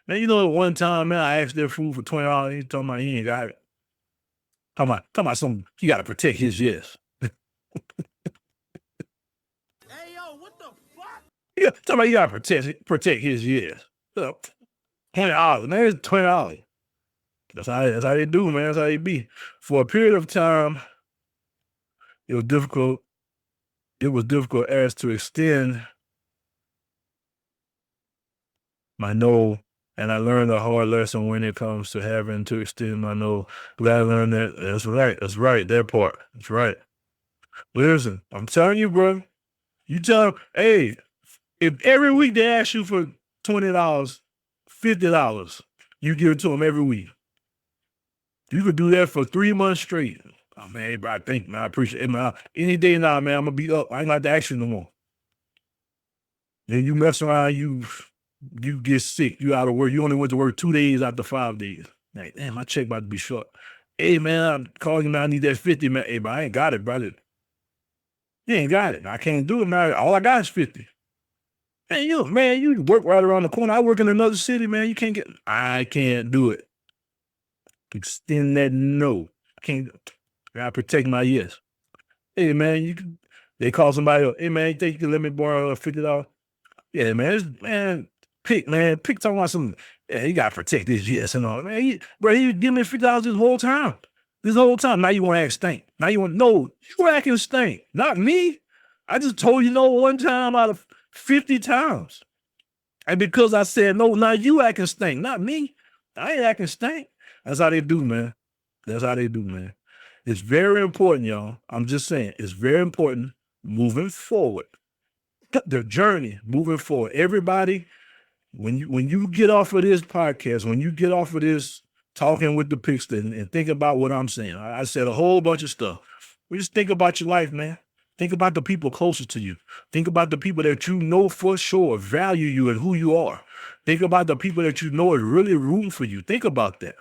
Man, you know, one time, man, I asked their food for $20. He told me he ain't got it. Talking about something, you gotta protect his yes. Hey yo, what the fuck? Yeah, talking about you gotta protect his yes. $20, man, it's $20. That's how they do, man. That's how they be. For a period of time, it was difficult. it was difficult as to extend my no, and I learned a hard lesson when it comes to having to extend my no. Glad I learned that. That's right. That's right. That part. That's right. Listen, I'm telling you, bro. You tell them, hey, if every week they ask you for $20, $50, you give it to them every week. You could do that for 3 months straight. Oh, man, bro, thank you, man. I appreciate it, man. Any day now, man, I'm going to be up. I ain't like to ask you no more. Then you mess around, you get sick. You out of work. You only went to work 2 days after 5 days. Like, damn, my check about to be short. Hey, man, I'm calling you, man. I need that 50, man. Hey, bro, I ain't got it, brother. You ain't got it. I can't do it, man. All I got is 50. Man, you work right around the corner. I work in another city, man. You can't get. I can't do it. Extend that no. I can't. I gotta protect my yes. Hey, man, they call somebody up. Hey, man, you think you can let me borrow $50? Yeah, man, Picc talking about something. Yeah, you gotta protect this yes and all. Man, he give me $50 this whole time. This whole time. Now you want to act stink. Now you want no. You acting stink, not me. I just told you no one time out of 50 times. And because I said no, now you acting stink, not me. I ain't acting stink. That's how they do, man. That's how they do, man. It's very important, y'all. I'm just saying, it's very important moving forward. The journey moving forward. Everybody, when you get off of this podcast, when you get off of this talking with the Piccsta and think about what I'm saying, I said a whole bunch of stuff. We just think about your life, man. Think about the people closest to you. Think about the people that you know for sure value you and who you are. Think about the people that you know are really rooting for you. Think about that.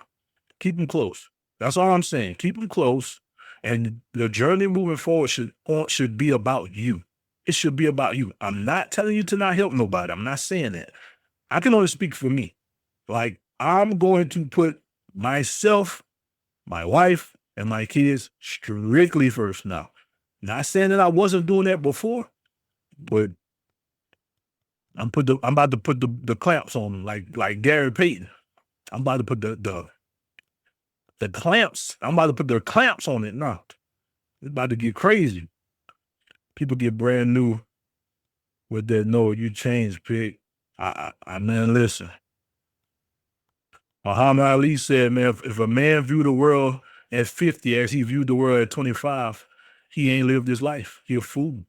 Keep them close. That's all I'm saying. Keep them close. And the journey moving forward should be about you. It should be about you. I'm not telling you to not help nobody. I'm not saying that. I can only speak for me. Like, I'm going to put myself, my wife, and my kids strictly first now. Not saying that I wasn't doing that before, but I'm about to put the clamps on them, like Gary Payton. I'm about to put the clamps. I'm about to put the clamps on it now. It's about to get crazy. People get brand new with that. No, you changed, Picc. I man, listen. Muhammad Ali said, man, if a man viewed the world at 50 as he viewed the world at 25, he ain't lived his life. He a fool.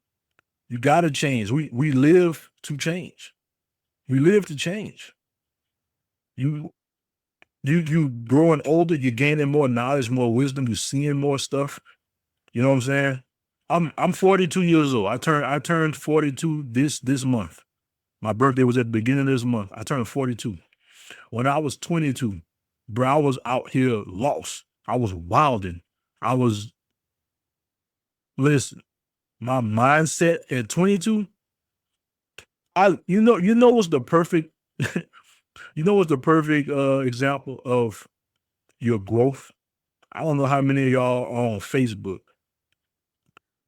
You gotta change. We live to change. We live to change. You growing older, you're gaining more knowledge, more wisdom, you're seeing more stuff. You know what I'm saying? I'm 42 years old. I turned 42 this month. My birthday was at the beginning of this month. I turned 42. When I was 22, bro, I was out here lost. I was wilding. Listen, my mindset at 22, you know what's the perfect what's the perfect example of your growth? I don't know how many of y'all are on Facebook,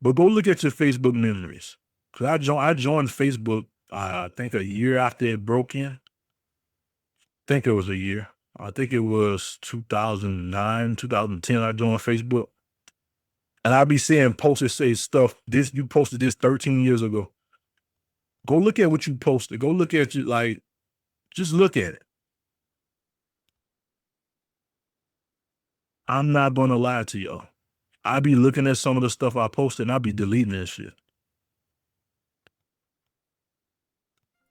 but go look at your Facebook memories. Cause I joined Facebook, I think a year after it broke in. I think it was a year. I think it was 2009, 2010. I joined Facebook, and I be seeing posters say stuff. You posted this 13 years ago. Go look at what you posted. Go look at just look at it. I'm not gonna lie to y'all. I be looking at some of the stuff I posted and I be deleting that shit.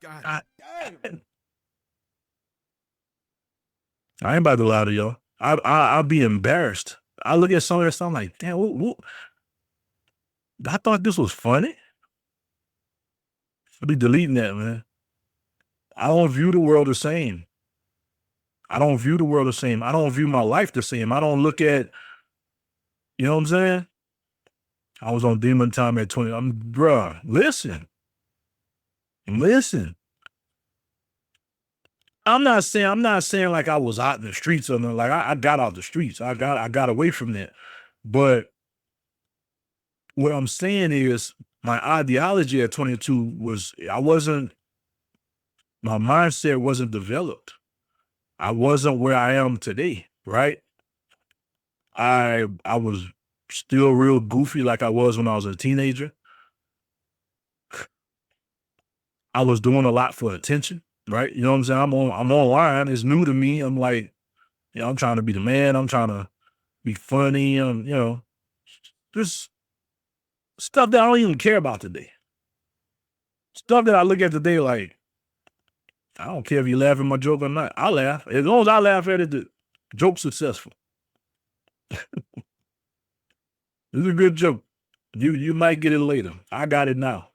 God I damn. ain't about to lie to y'all. I'll be embarrassed. I look at some of that stuff, I'm like, damn, what? I thought this was funny. I'll be deleting that, man. I don't view the world the same. I don't view the world the same. I don't view my life the same. I don't look at, you know what I'm saying? I was on demon time at 20. Bruh, listen. I'm not saying like I was out in the streets or nothing. Like I got out the streets. I got away from that. But what I'm saying is my ideology at 22 my mindset wasn't developed. I wasn't where I am today, right? I was still real goofy like I was when I was a teenager. I was doing a lot for attention, right? You know what I'm saying? I'm online. It's new to me. I'm like, I'm trying to be the man. I'm trying to be funny. Just stuff that I don't even care about today. Stuff that I look at today like, I don't care if you laugh at my joke or not. I laugh. As long as I laugh at it, the joke's successful. It's a good joke. You might get it later. I got it now.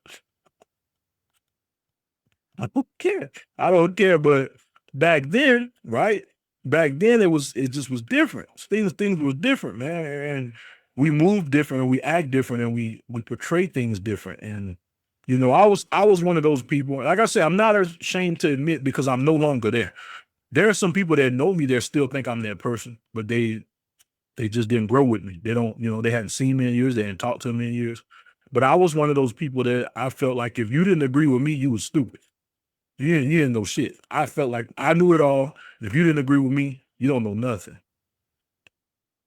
I don't care. I don't care. But back then, right? Back then it just was different. Things was different, man. And we move different and we act different and we portray things different. And I was one of those people. Like I said, I'm not ashamed to admit because I'm no longer there. There are some people that know me that still think I'm that person, but they just didn't grow with me. They don't, they hadn't seen me in years, they hadn't talked to me in years. But I was one of those people that I felt like if you didn't agree with me, you was stupid. You didn't know shit. I felt like I knew it all. If you didn't agree with me, you don't know nothing.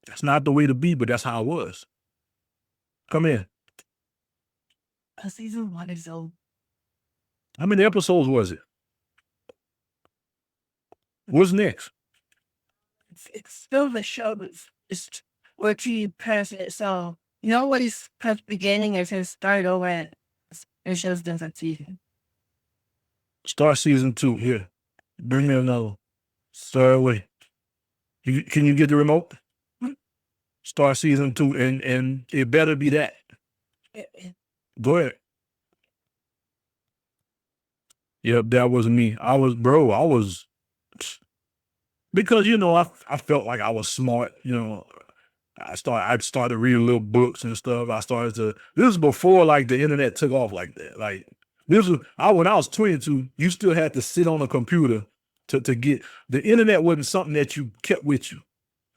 That's not the way to be, but that's how I was. Come in. Season 1 is so. How many episodes was it? What's next? It's still the show, but it's what you pass it. So, what is past beginning is his start over at it shows different season. Start season 2 here. Bring me another one. Start away. Can you get the remote? Start season 2 and it better be that. Go ahead. Yep, that was me. I was because I felt like I was smart, I started reading little books and stuff. This is before like the internet took off like that. Like when I was 22, you still had to sit on a computer to get the internet wasn't something that you kept with you.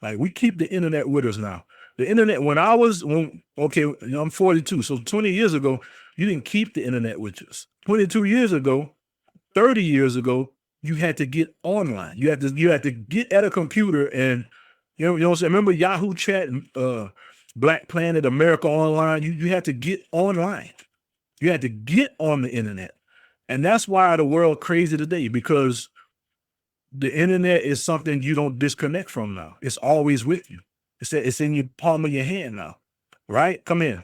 Like we keep the internet with us now. The internet, I'm 42. So 20 years ago, you didn't keep the internet with us. 22 years ago, 30 years ago, you had to get online. You had to get at a computer and you know what I'm saying? Remember Yahoo Chat, Black Planet, America Online? You had to get online. You had to get on the internet. And that's why the world crazy today, because the internet is something you don't disconnect from now. It's always with you. It's in your palm of your hand now. Right? Come in.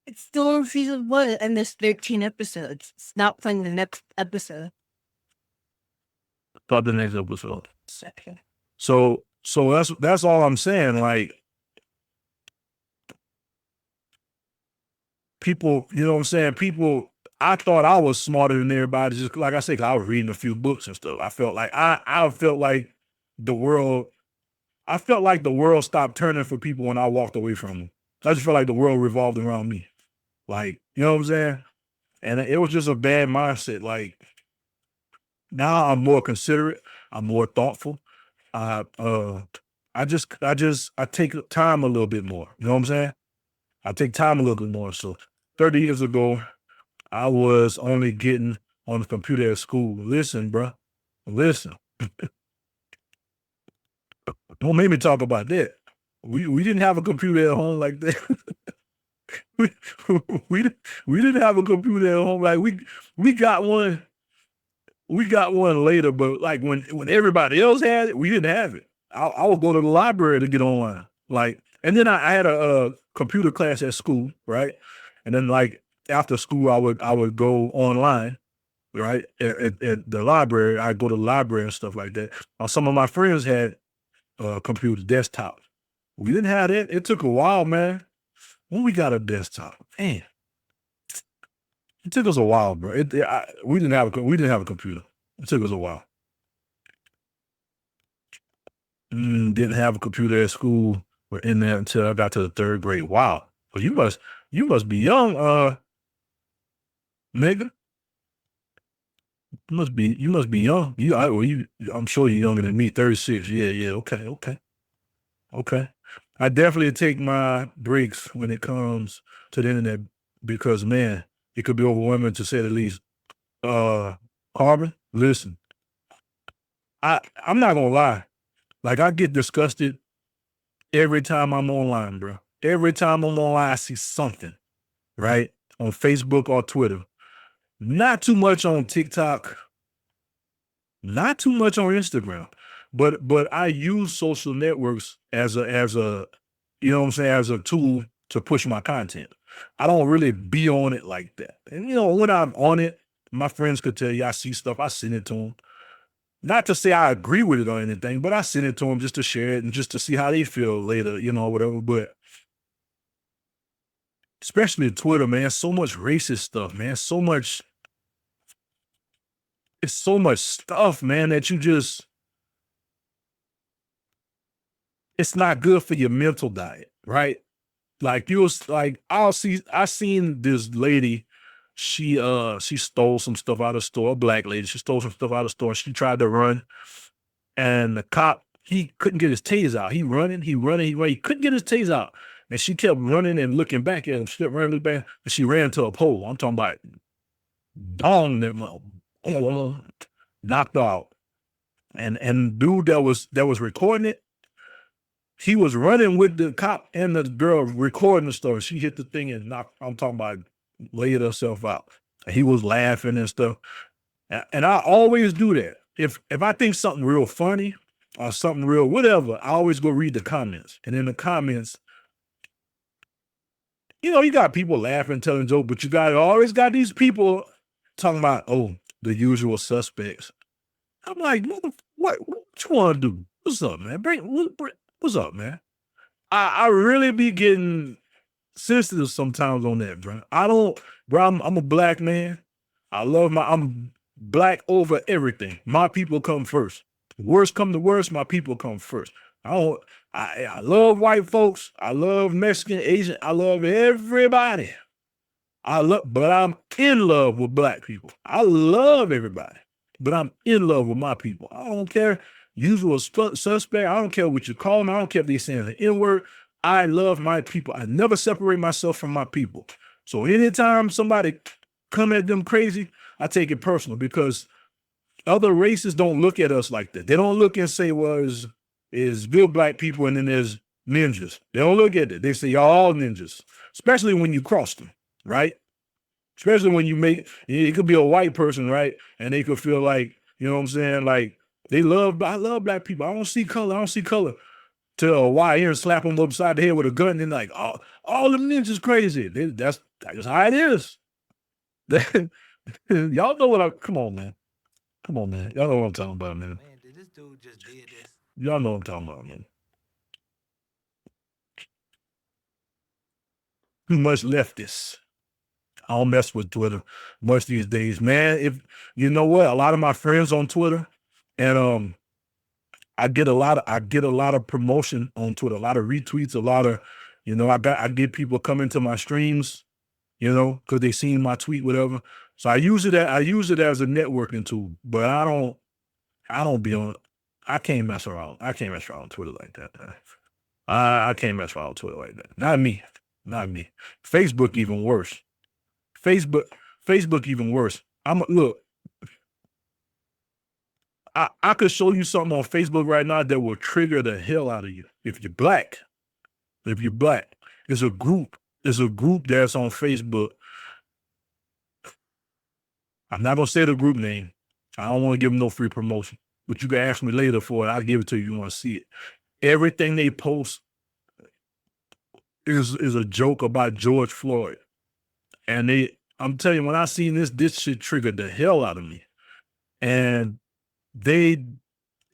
It's still season 1 and there's 13 episodes. It's not playing the next episode. Thought the next episode. Second. So that's all I'm saying. Like people, you know what I'm saying? People, I thought I was smarter than everybody. Just like I said, 'cause I was reading a few books and stuff. I felt like the world. I felt like the world stopped turning for people when I walked away from them. I just felt like the world revolved around me. Like, you know what I'm saying? And it was just a bad mindset. Like now I'm more considerate. I'm more thoughtful. I take time a little bit more. You know what I'm saying? I take time a little bit more. So 30 years ago, I was only getting on the computer at school. Listen, bro. Listen. Don't make me talk about that. We didn't have a computer at home like that. we didn't have a computer at home. Like we got one. We got one later, but like when everybody else had it, we didn't have it. I would go to the library to get online. Like, and then I had a computer class at school, right? And then like after school, I would go online, right? At the library, I'd go to the library and stuff like that. Some of my friends had computers, desktop. We didn't have that. It took a while, man. When we got a desktop, man, it took us a while, bro. We didn't have a computer. It took us a while. Didn't have a computer at school. We're in there until I got to the 3rd grade. Wow. Well, you must be young, nigga. You must be young. I'm sure you're younger than me. 36. Yeah. Okay. I definitely take my breaks when it comes to the internet because man, it could be overwhelming to say the least. Carbon, listen. I'm not gonna lie. Like I get disgusted every time I'm online, bro. Every time I'm online, I see something, right? On Facebook or Twitter. Not too much on TikTok, not too much on Instagram. But I use social networks as a you know what I'm saying, as a tool to push my content. I don't really be on it like that. And when I'm on it, my friends could tell you I see stuff, I send it to them. Not to say I agree with it or anything, but I send it to them just to share it and just to see how they feel later, whatever. But especially Twitter, man, so much racist stuff, man. It's so much stuff, man, that it's not good for your mental diet, right? Like I seen this lady, she stole some stuff out of the store, a black lady, she stole some stuff out of the store. She tried to run, and the cop, he couldn't get his taser out. He couldn't get his taser out. And she kept running and looking back at him. She kept running, looking back, and she ran to a pole. I'm talking about dong them, knocked out. And dude that was recording it, he was running with the cop and the girl recording the story. She hit the thing and knocked, I'm talking about, laid herself out. And he was laughing and stuff. And I always do that. If I think something real funny or something real whatever, I always go read the comments. And in the comments, you got people laughing, telling jokes, but you always got these people talking about, oh, the usual suspects. I'm like, what you want to do? What's up, man? What's up, man? I really be getting sensitive sometimes on that, bro. I'm a black man. I'm black over everything. My people come first. Worst come to worst, my people come first. I love white folks. I love Mexican, Asian. I love everybody. But I'm in love with black people. I love everybody, but I'm in love with my people. I don't care. Usual suspect. I don't care what you call them. I don't care if they're saying the N-word. I love my people. I never separate myself from my people. So anytime somebody come at them crazy, I take it personal, because other races don't look at us like that. They don't look and say, well, is real black people and then there's ninjas. They don't look at it. They say y'all all ninjas, especially when you cross them, right? Especially when it could be a white person, right? And they could feel like, you know what I'm saying? Like I love black people. I don't see color. Till a YN slap them upside the head with a gun, and then like, all them ninjas crazy. That's how it is. Y'all know come on, man. Come on, man. Y'all know what I'm talking about, man. Man, did this dude just did this? Y'all know what I'm talking about, man. Too much leftists. I don't mess with Twitter much these days, man. If you know what, a lot of my friends on Twitter, and I get a lot of promotion on Twitter, a lot of retweets, a lot of, I get people coming to my streams, because they seen my tweet, whatever. So I use it as a networking tool, but I don't be on. I can't mess around. I can't mess around on Twitter like that. Man. I can't mess around on Twitter like that. Not me. Facebook even worse. Facebook even worse. Look. I could show you something on Facebook right now that will trigger the hell out of you. If you're black, there's a group that's on Facebook. I'm not gonna say the group name. I don't want to give them no free promotion, but you can ask me later for it. I'll give it to you. You want to see it? Everything they post is a joke about George Floyd, and I'm telling you, when I seen this shit triggered the hell out of me, and they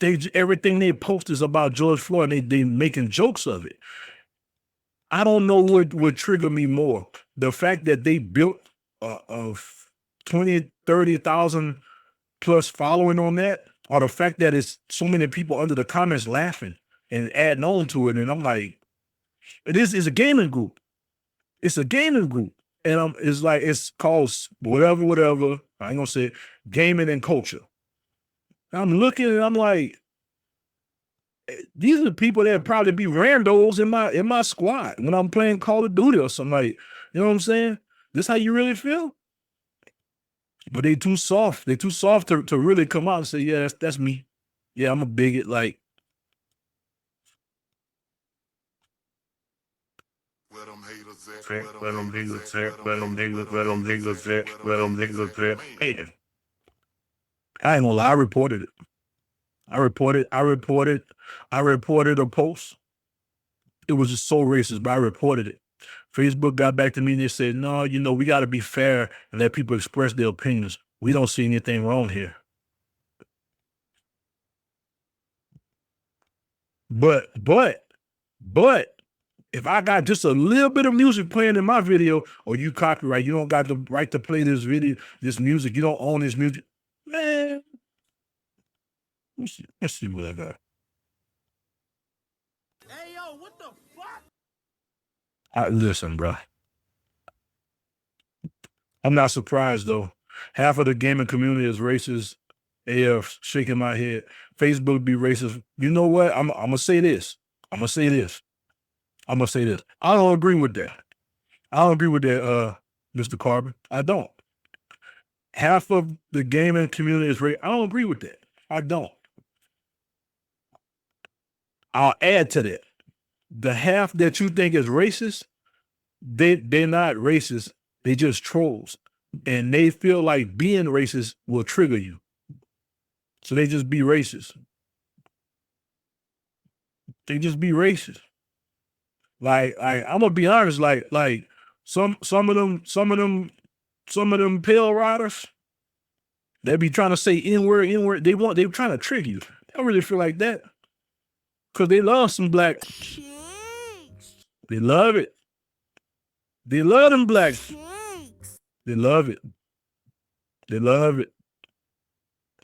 everything they post is about George Floyd, and they making jokes of it. I don't know what would trigger me more. The fact that they built a 20, 30,000 plus following on that, or the fact that it's so many people under the comments laughing and adding on to it. And I'm like, this is a gaming group. It's a gaming group. And it's called whatever. I ain't gonna say it, gaming and culture. I'm looking and I'm like, these are people that probably be randos in my squad when I'm playing Call of Duty or something. Like, you know what I'm saying? This how you really feel? But they too soft. They too soft to really come out and say, yeah, that's me. Yeah, I'm a bigot. Like, Let them niggas set. Let them niggas set. Let them niggas set. Man, I ain't gonna lie. I reported it. I reported a post. It was just so racist, but I reported it. Facebook got back to me and they said, no, we got to be fair and let people express their opinions. We don't see anything wrong here. But if I got just a little bit of music playing in my video, or you copyright, you don't got the right to play this music, you don't own this music, man. Let's see what I got. Hey, yo, what the fuck? Listen, bro. I'm not surprised, though. Half of the gaming community is racist. AF shaking my head. Facebook be racist. You know what? I'm going to say this. I don't agree with that. Mr. Carbon. I don't. Half of the gaming community is racist. I don't agree with that. I don't. I'll add to that. The half that you think is racist, they're not racist. They just trolls. And they feel like being racist will trigger you. So they just be racist. They just be racist. Like I'm gonna be honest, like some of them pill riders, they be trying to say N-word. They're trying to trigger you. I don't really feel like that. Cause they love some black. They love it. They love them blacks. They love it.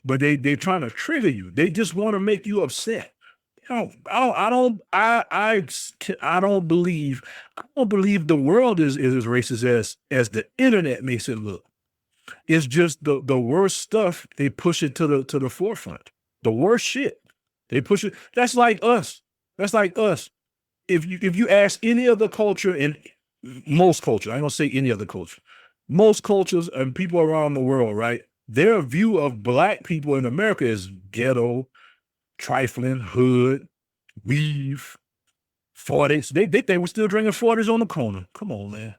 But they're trying to trigger you. They just want to make you upset. I don't believe the world is as racist as the internet makes it look. It's just the worst stuff. They push it to the forefront. The worst shit. They push it. That's like us. If you ask any other culture, in most cultures, I ain't gonna say any other culture, most cultures and people around the world, right? Their view of black people in America is ghetto, trifling, hood, weave, 40s. They think we're still drinking 40s on the corner. Come on, man.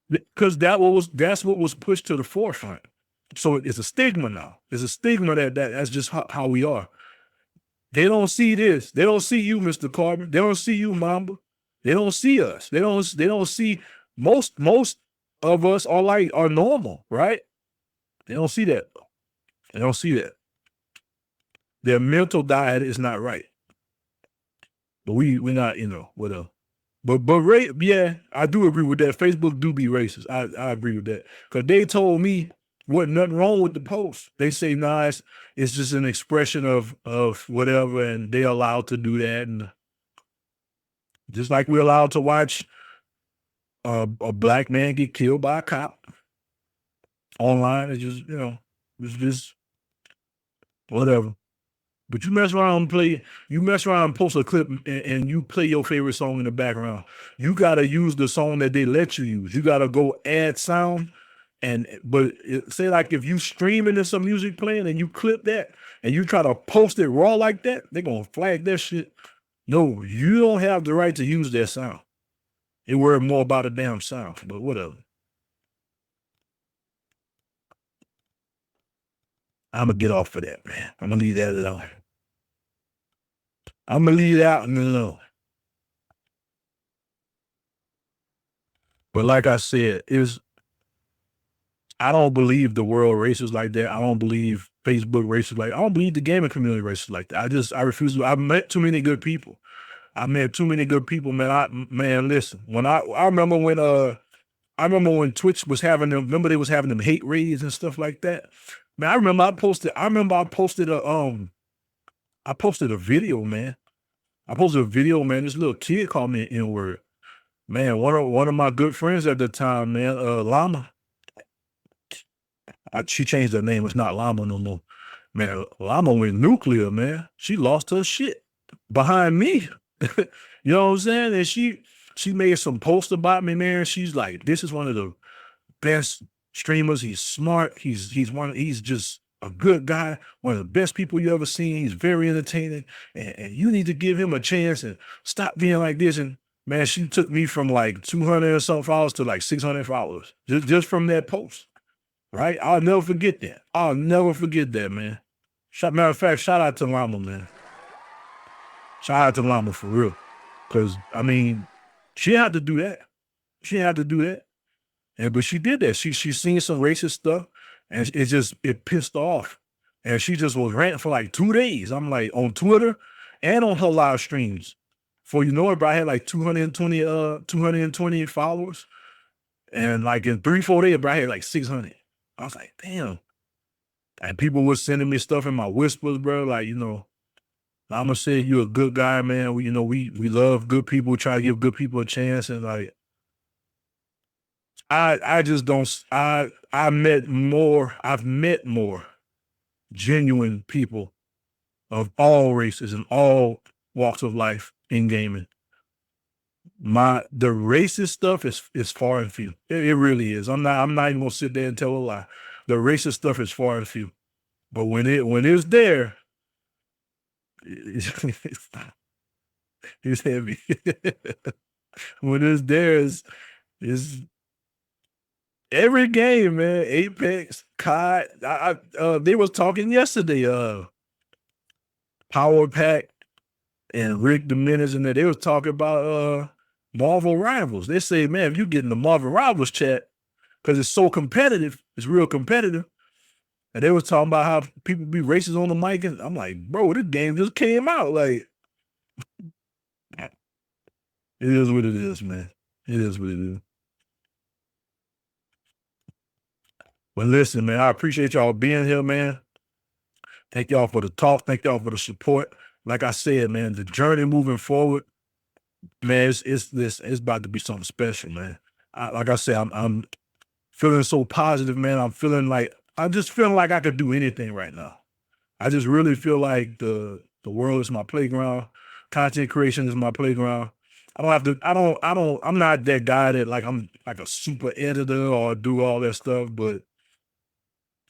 Because that's what was pushed to the forefront. So it's a stigma now. It's a stigma that's just how we are. They don't see this. They don't see you, Mr. Carbon. They don't see you, Mamba. They don't see us. They don't see most of us are normal, right? They don't see that. Their mental diet is not right. But we're not, whatever. But yeah, I do agree with that. Facebook do be racist. I agree with that. Because they told me wasn't nothing wrong with the post. They say, nah, it's just an expression of whatever, and they're allowed to do that. And just like we're allowed to watch a black man get killed by a cop online, it's just whatever. But you mess around and post a clip and you play your favorite song in the background. You gotta use the song that they let you use. You gotta go add sound. But say like if you streaming and some music playing and you clip that and you try to post it raw like that, they're gonna flag that shit. No, you don't have the right to use that sound. They worry more about the damn sound, but whatever. I'm gonna get off of that, man. I'm gonna leave that alone. I'm gonna leave that alone. But like I said, I don't believe the world racist like that. I don't believe Facebook racist like that. I don't believe the gaming community racist like that. I refuse to. I've met too many good people. Man. Listen. When I remember when Twitch was having them. Remember they was having them hate raids and stuff like that. Man, I remember I posted a video, man. This little kid called me an N-word. Man, one of my good friends at the time, man, Llama. She changed her name. It's not Llama no more. Man, Llama went nuclear, man. She lost her shit behind me. You know what I'm saying? And she made some post about me, man. She's like, this is one of the best streamers. He's smart. He's a good guy, one of the best people you ever seen. He's very entertaining, and you need to give him a chance and stop being like this. And man, she took me from like 200 or something followers to like 600 followers just from that post. Right? I'll never forget that. I'll never forget that, man. Matter of fact, shout out to Llama, man. Shout out to Llama for real. Because, I mean, she had to do that. She had to do that. But she did that. She seen some racist stuff, and it pissed her off. And she just was ranting for like 2 days. I'm like, on Twitter and on her live streams. For you know it, bro, I had like 220 followers. And like in 3-4 days, bro, I had like 600. I was like, damn. And people were sending me stuff in my whispers, bro. Like, you know, I'ma say you're a good guy, man. We love good people, try to give good people a chance. And like, I've met more genuine people of all races and all walks of life in gaming. The racist stuff is far and few. It really is. I'm not even gonna sit there and tell a lie. The racist stuff is far and few. But when it's there, it's heavy. When it's there, is every game, man. Apex, COD. They was talking yesterday. Power Pack and Rick the Menace, and they was talking about Marvel Rivals. They say, man, if you get in the Marvel Rivals chat, because it's so competitive, it's real competitive. And they was talking about how people be racist on the mic, and I'm like, bro, this game just came out. Like, it is what it is, man. It is what it is. But listen, man, I appreciate y'all being here, man. Thank y'all for the talk. Thank y'all for the support. Like I said, man, the journey moving forward, man, it's about to be something special, man. Like I said, I'm feeling so positive, man. I'm just feeling like I could do anything right now. I just really feel like the world is my playground. Content creation is my playground. I'm not that guy that like I'm like a super editor or do all that stuff, but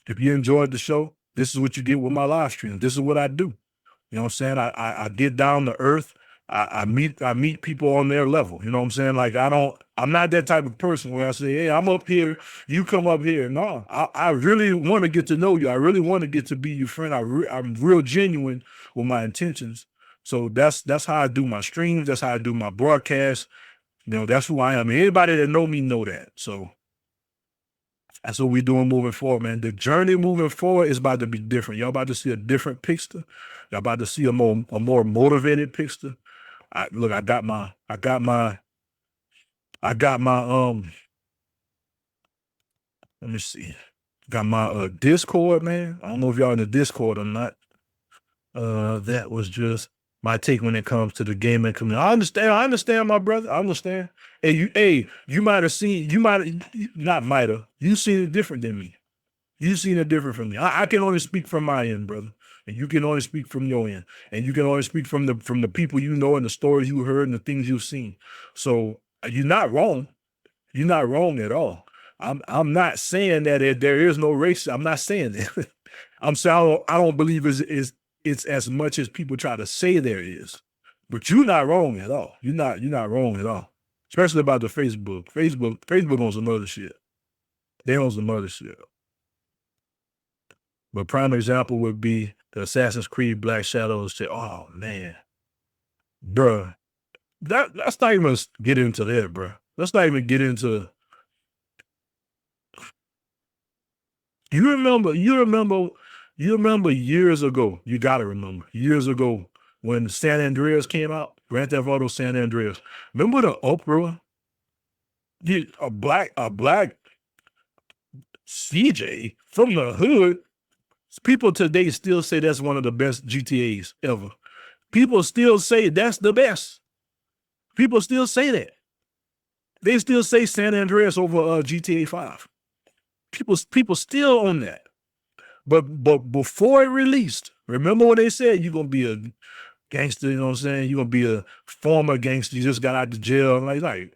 if you enjoyed the show, this is what you get with my live stream. This is what I do. You know what I'm saying? I get down to earth. I meet people on their level. You know what I'm saying? Like I'm not that type of person where I say, hey, I'm up here, you come up here. No, I really want to get to know you. I really want to get to be your friend. I'm real genuine with my intentions. So that's how I do my streams. That's how I do my broadcasts. You know, that's who I am. Anybody that know me know that. So that's what we're doing moving forward, man. The journey moving forward is about to be different. Y'all about to see a different Piccsta. Y'all about to see a more motivated Piccsta. I got my let me see. Got my Discord, man. I don't know if y'all in the Discord or not. That was just my take when it comes to the gaming community. I understand, my brother. I understand. Hey, you might have seen, you seen it different than me. You seen it different from me. I can only speak from my end, brother. And you can only speak from your end. And you can only speak from the people you know and the stories you heard and the things you've seen. So you're not wrong. You're not wrong at all. I'm not saying that there is no racism. I'm not saying that. I'm saying I don't believe it's as much as people try to say there is. But you're not wrong at all. You're not wrong at all. Especially about the Facebook. Facebook on some other shit. They on some other shit. But prime example would be the Assassin's Creed Black Shadows. Say, oh man, bruh, let's not even get into that, bruh. Let's not even get into. You remember years ago. You gotta remember years ago when San Andreas came out, Grand Theft Auto San Andreas. Remember the uproar? A black CJ from the hood. People today still say that's one of the best GTAs ever. People still say that's the best. People still say that. They still say San Andreas over GTA 5. People still on that. But before it released, remember what they said? You're gonna be a gangster, you know what I'm saying? You're gonna be a former gangster, you just got out of jail. Like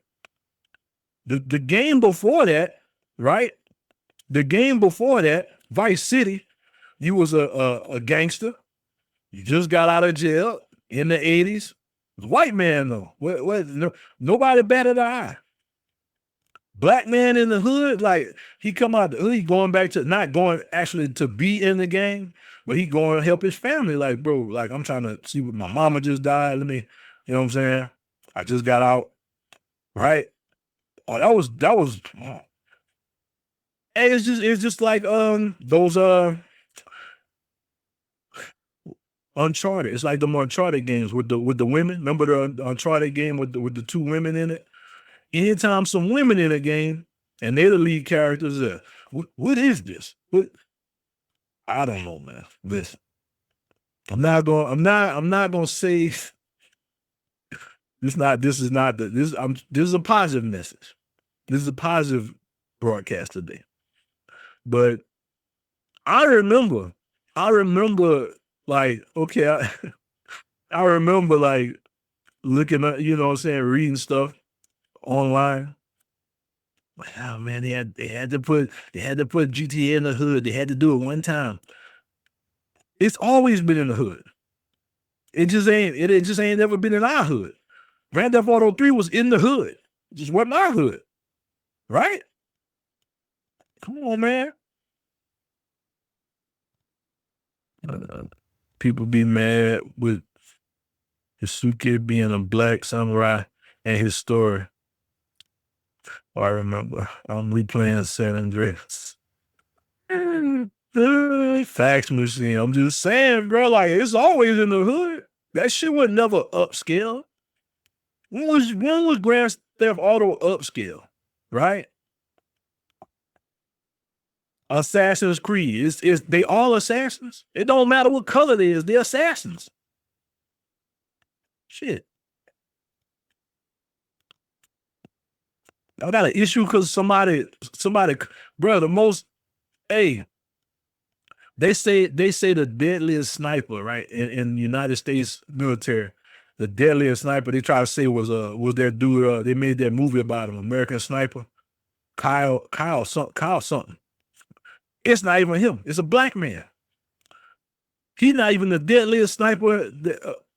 the game before that, right? The game before that, Vice City. you was a gangster. You just got out of jail in the 80s. White man though. Nobody batted an eye. Black man in the hood, like he come out the hood, he going back to not going actually to be in the game, but he going to help his family. Like, bro, like I'm trying to see what my mama just died. Let me, you know what I'm saying? I just got out, right? Oh, that was. Hey, it's just like those Uncharted. It's like the Uncharted games with the women. Remember the Uncharted game with the 2 women in it? Anytime some women in a game and they're the lead characters, what is this? What? I don't know, man. Listen, I'm not gonna say this is not this is a positive message. This is a positive broadcast today. But I remember like, okay, I remember like looking at, you know what I'm saying, reading stuff online. Wow, man, they had to put GTA in the hood. They had to do it one time. It's always been in the hood. It just ain't never been in our hood. Grand Theft Auto 3 was in the hood. It just wasn't our hood. Right? Come on, man. People be mad with Hisuke being a black samurai and his story. I remember we playing San Andreas. Fax machine. I'm just saying, bro, like it's always in the hood. That shit was never upscale. When was Grand Theft Auto upscale? Right? Assassin's Creed. Is they all assassins? It don't matter what color they is, they're assassins. Shit. I got an issue because somebody, bro, the most, hey, they say the deadliest sniper, right? In the United States military, the deadliest sniper they try to say was their dude, they made that movie about him, American Sniper, Kyle something. It's not even him. It's a black man. He's not even the deadliest sniper.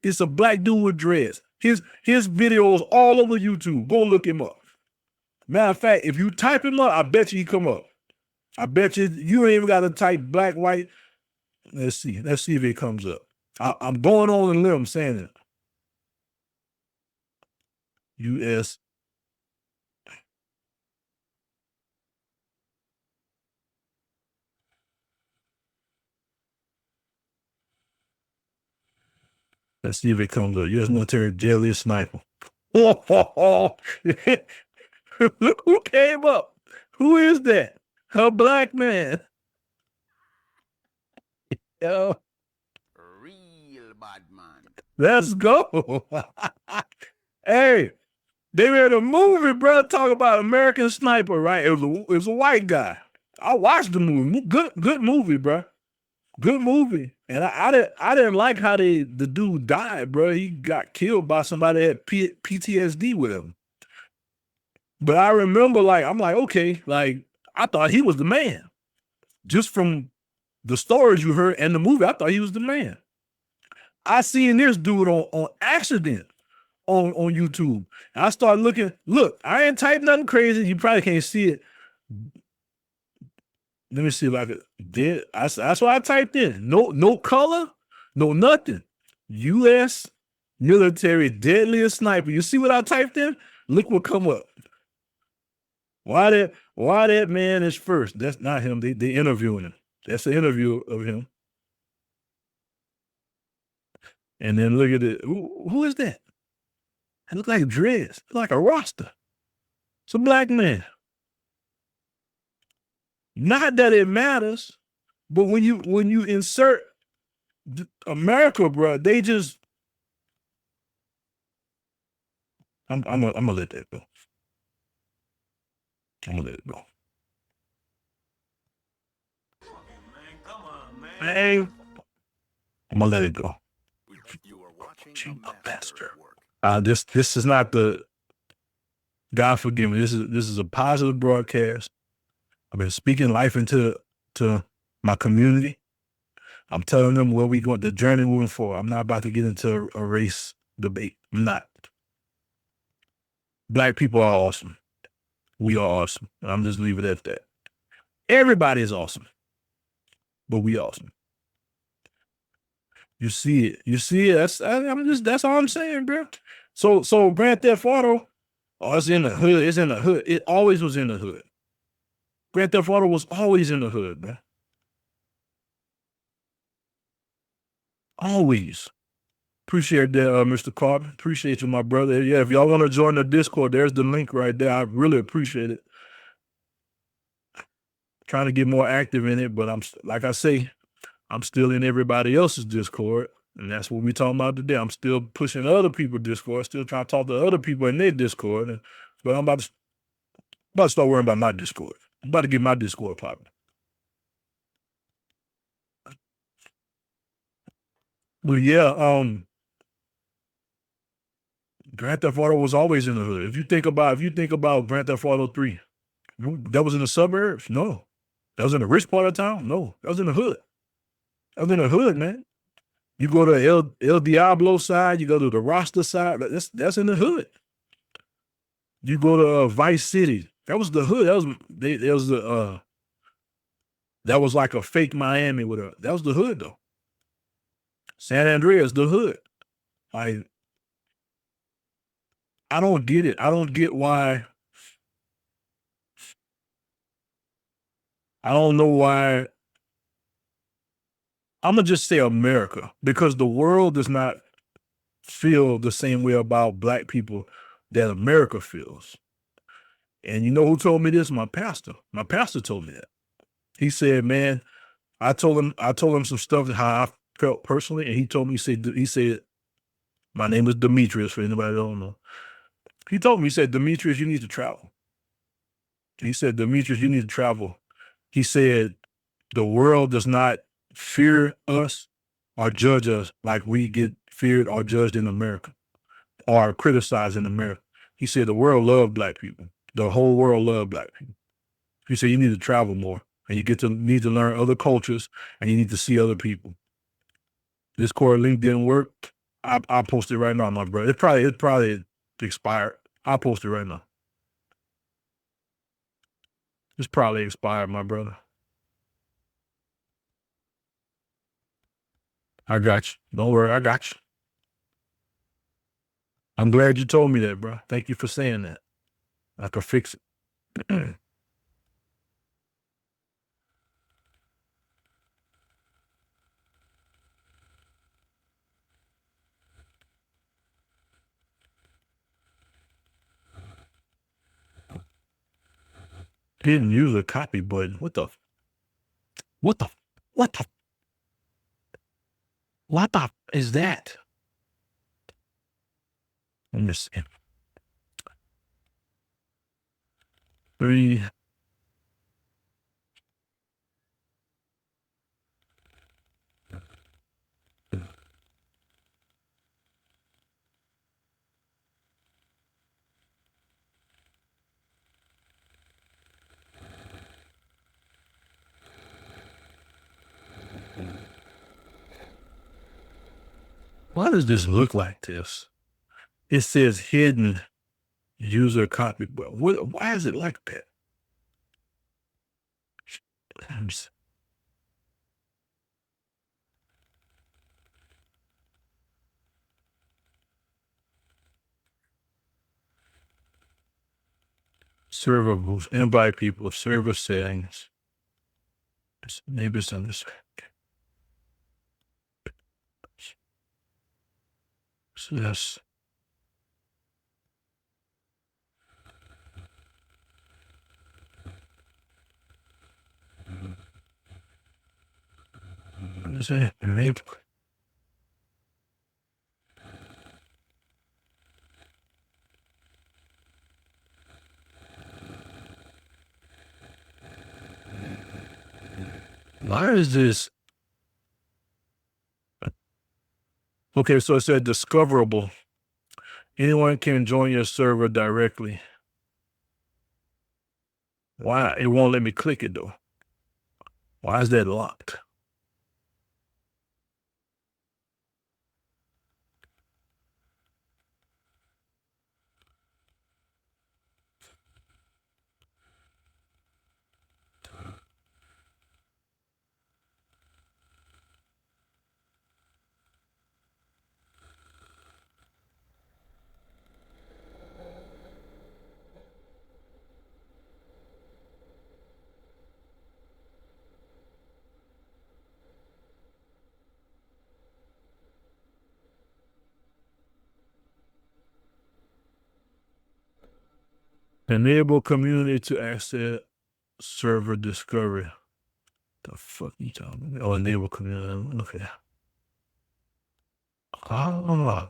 It's a black dude with dreads. His videos all over YouTube. Go look him up. Matter of fact, if you type him up, I bet you he come up. I bet you ain't even got to type black, white. Let's see if it comes up. I'm going on a limb saying it. U.S. Let's see if it comes up. U.S. military deadliest sniper. Look who came up. Who is that? A black man. Yo. Real bad man. Let's go. Hey, they made a movie, bro, talk about American Sniper, right? It was a white guy. I watched the movie. Good movie, bro. Good movie. And I didn't like how the dude died, bro. He got killed by somebody that had PTSD with him. But I remember, like, I'm like, okay, like, I thought he was the man. Just from the stories you heard and the movie, I thought he was the man. I seen this dude on accident on YouTube. And I started looking. Look, I ain't typed nothing crazy. You probably can't see it. Let me see if I could. That's what I typed in. No color, no nothing. U.S. military deadliest sniper. You see what I typed in? Look what come up. Why that man is first? That's not him. They interviewing him. That's the interview of him. And then look at it. Who is that? It look like dreads. Like a roster. It's a black man. Not that it matters, but when you insert America, bro, they just. I'm gonna let that go. I'm gonna let it go. Come on, man. Hey, I'm gonna let it go. You are watching a master at work. This is not the. God forgive me. This is a positive broadcast. I've been speaking life into my community. I'm telling them where we going, the journey moving forward. I'm not about to get into a race debate. I'm not. Black people are awesome. We are awesome. I'm just leave it at that. Everybody is awesome, but we awesome. You see it. You see it. That's all I'm saying, bro. So Grand Theft Auto, oh, it's in the hood. It's in the hood. It always was in the hood. Grand Theft Auto was always in the hood, man. Always. Appreciate that, Mr. Carter. Appreciate you, my brother. Yeah, if y'all want to join the Discord, there's the link right there. I really appreciate it. Trying to get more active in it, but like I say, I'm still in everybody else's Discord, and that's what we're talking about today. I'm still pushing other people's Discord, still trying to talk to other people in their Discord, but I'm about to start worrying about my Discord. I'm about to get my Discord popping. But yeah, Grand Theft Auto was always in the hood. If you think about Grand Theft Auto 3, that was in the suburbs? No. That was in the rich part of town? No. That was in the hood. That was in the hood, man. You go to El Diablo side, you go to the Rasta side, that's in the hood. You go to Vice City, that was the hood. That was like a fake Miami that was the hood though. San Andreas, the hood. I don't get it. I don't get why. I don't know why. I'm gonna just say America, because the world does not feel the same way about Black people that America feels. And you know who told me this? My pastor. My pastor told me that. He said, man, I told him some stuff, how I felt personally, and he told me, he said, my name is Demetrius, for anybody that don't know. He told me, he said, Demetrius, you need to travel. He said, Demetrius, you need to travel. He said, the world does not fear us or judge us like we get feared or judged in America or criticized in America. He said, the world loves Black people. The whole world loves Black people. He said, you need to travel more, and you need to learn other cultures, and you need to see other people. This core link didn't work. I'll post it right now, my brother. It probably expired. I'll post it right now. It's probably expired, my brother. I got you. Don't worry, I got you. I'm glad you told me that, bro. Thank you for saying that. I can fix it. Didn't use a copy button. What the is that? Let me see. 3. Why does this look like this? It says hidden user copy, but why is it like that? Server rules, invite people, server settings. Maybe it's on this. So yes. What is it? Maybe. Why is this? Okay, so it said discoverable. Anyone can join your server directly. Why? It won't let me click it though. Why is that locked? Enable community to access server discovery. The fuck you talking about? Oh, enable community. Okay. Oh.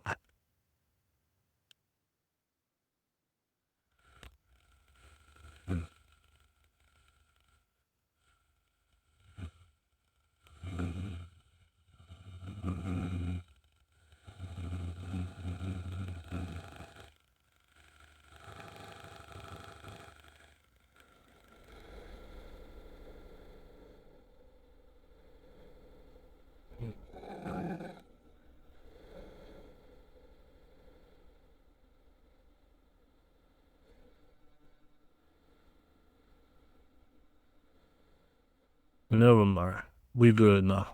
Never mind. We good now.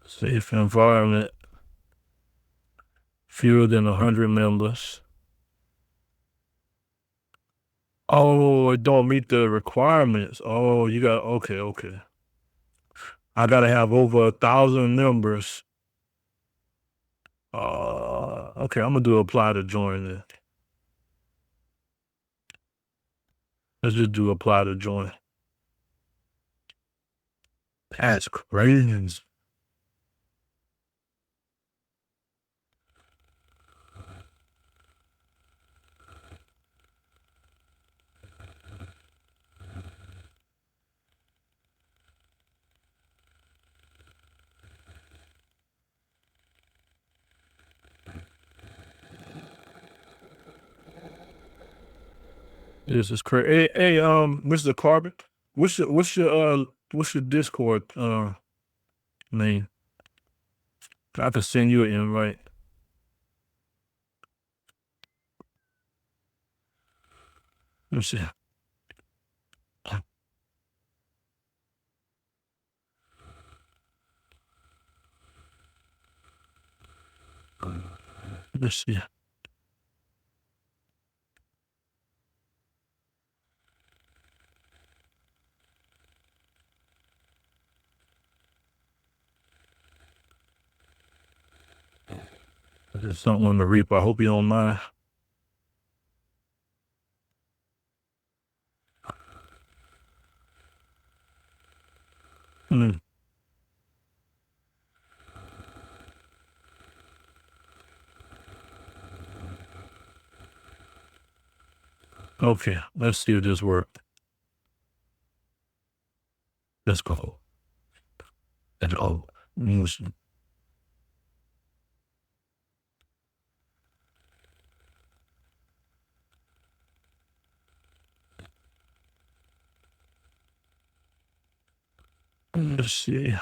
Safe environment. Fewer than 100 members. Oh, it don't meet the requirements. Oh, you got okay. I gotta have over 1,000 members. Okay, I'm gonna do apply to join then. Let's just do apply to join. That's crazy. This is crazy. Hey, Mr. Carbon, what's your Discord name? I have to send you an invite. Let me see. Let's see. I just don't want to reap. I hope you don't mind. Hmm. Okay, let's see if this works. Let's go. Let's go. Let's see.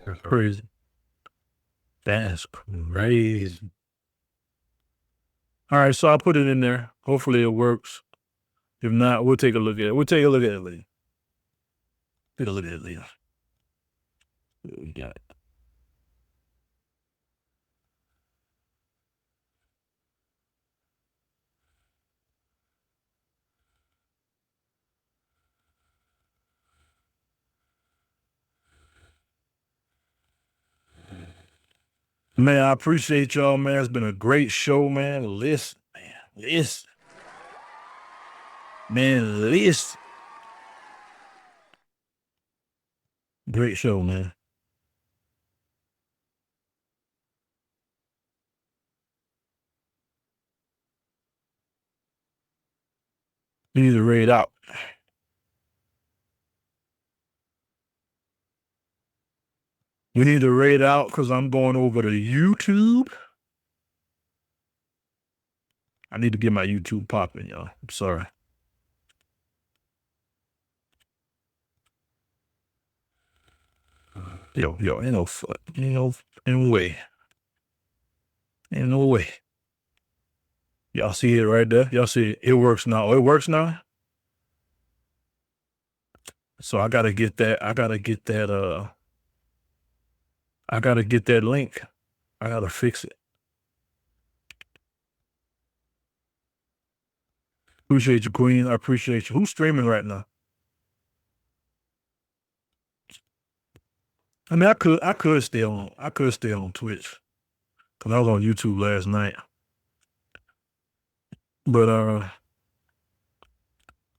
That's crazy. That's crazy. All right, so I'll put it in there. Hopefully it works. If not, we'll take a look at it. We'll take a look at it later. Take a look at it later. We got it. Man, I appreciate y'all, man. It's been a great show, man. Listen, man. Listen. Man, listen. Great show, man. We need to raid out. We need to raid out because I'm going over to YouTube. I need to get my YouTube popping, y'all. I'm sorry. Yo, ain't no fuck. Ain't no way. Ain't no way. Y'all see it right there? Y'all see it? It works now. It works now? So I gotta get that. I gotta get that link. I gotta fix it. Appreciate you, Queen. I appreciate you. Who's streaming right now? I mean, I could stay on Twitch because I was on YouTube last night. But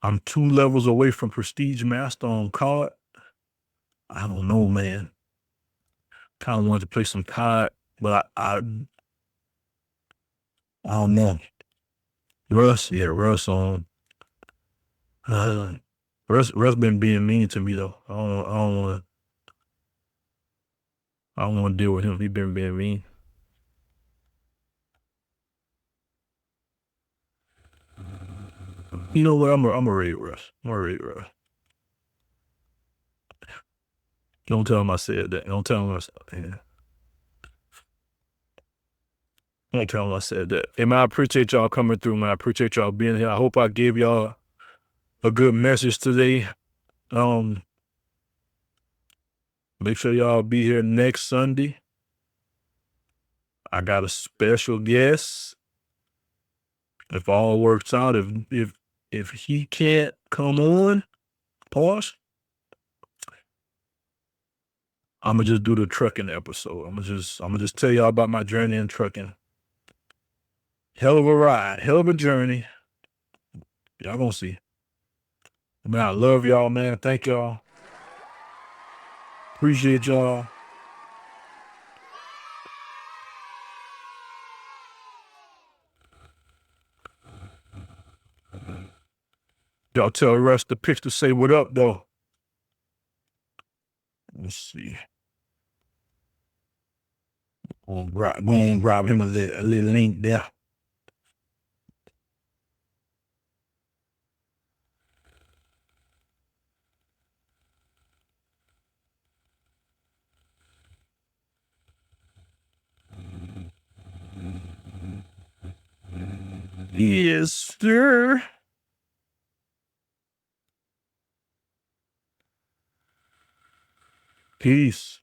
I'm 2 levels away from Prestige Master on COD. I don't know, man. Kind of wanted to play some COD, but I don't know. Russ on. Russ been being mean to me though. I don't want to deal with him. He been being mean. You know what? I'm a raid Russ. Don't tell him I said that. Don't tell him I said that. Yeah. Don't tell him I said that. Hey man, I appreciate y'all coming through, man. I appreciate y'all being here. I hope I gave y'all a good message today. Make sure y'all be here next Sunday. I got a special guest. If all works out, if he can't come on, pause. I'ma just do the trucking episode. I'ma just tell y'all about my journey in trucking. Hell of a ride, hell of a journey. Y'all gonna see. Man, I love y'all, man. Thank y'all. Appreciate y'all. Y'all tell the rest of the Picc to say what up, though. Let's see. Go and grab him a little link there. Yes, sir. Peace.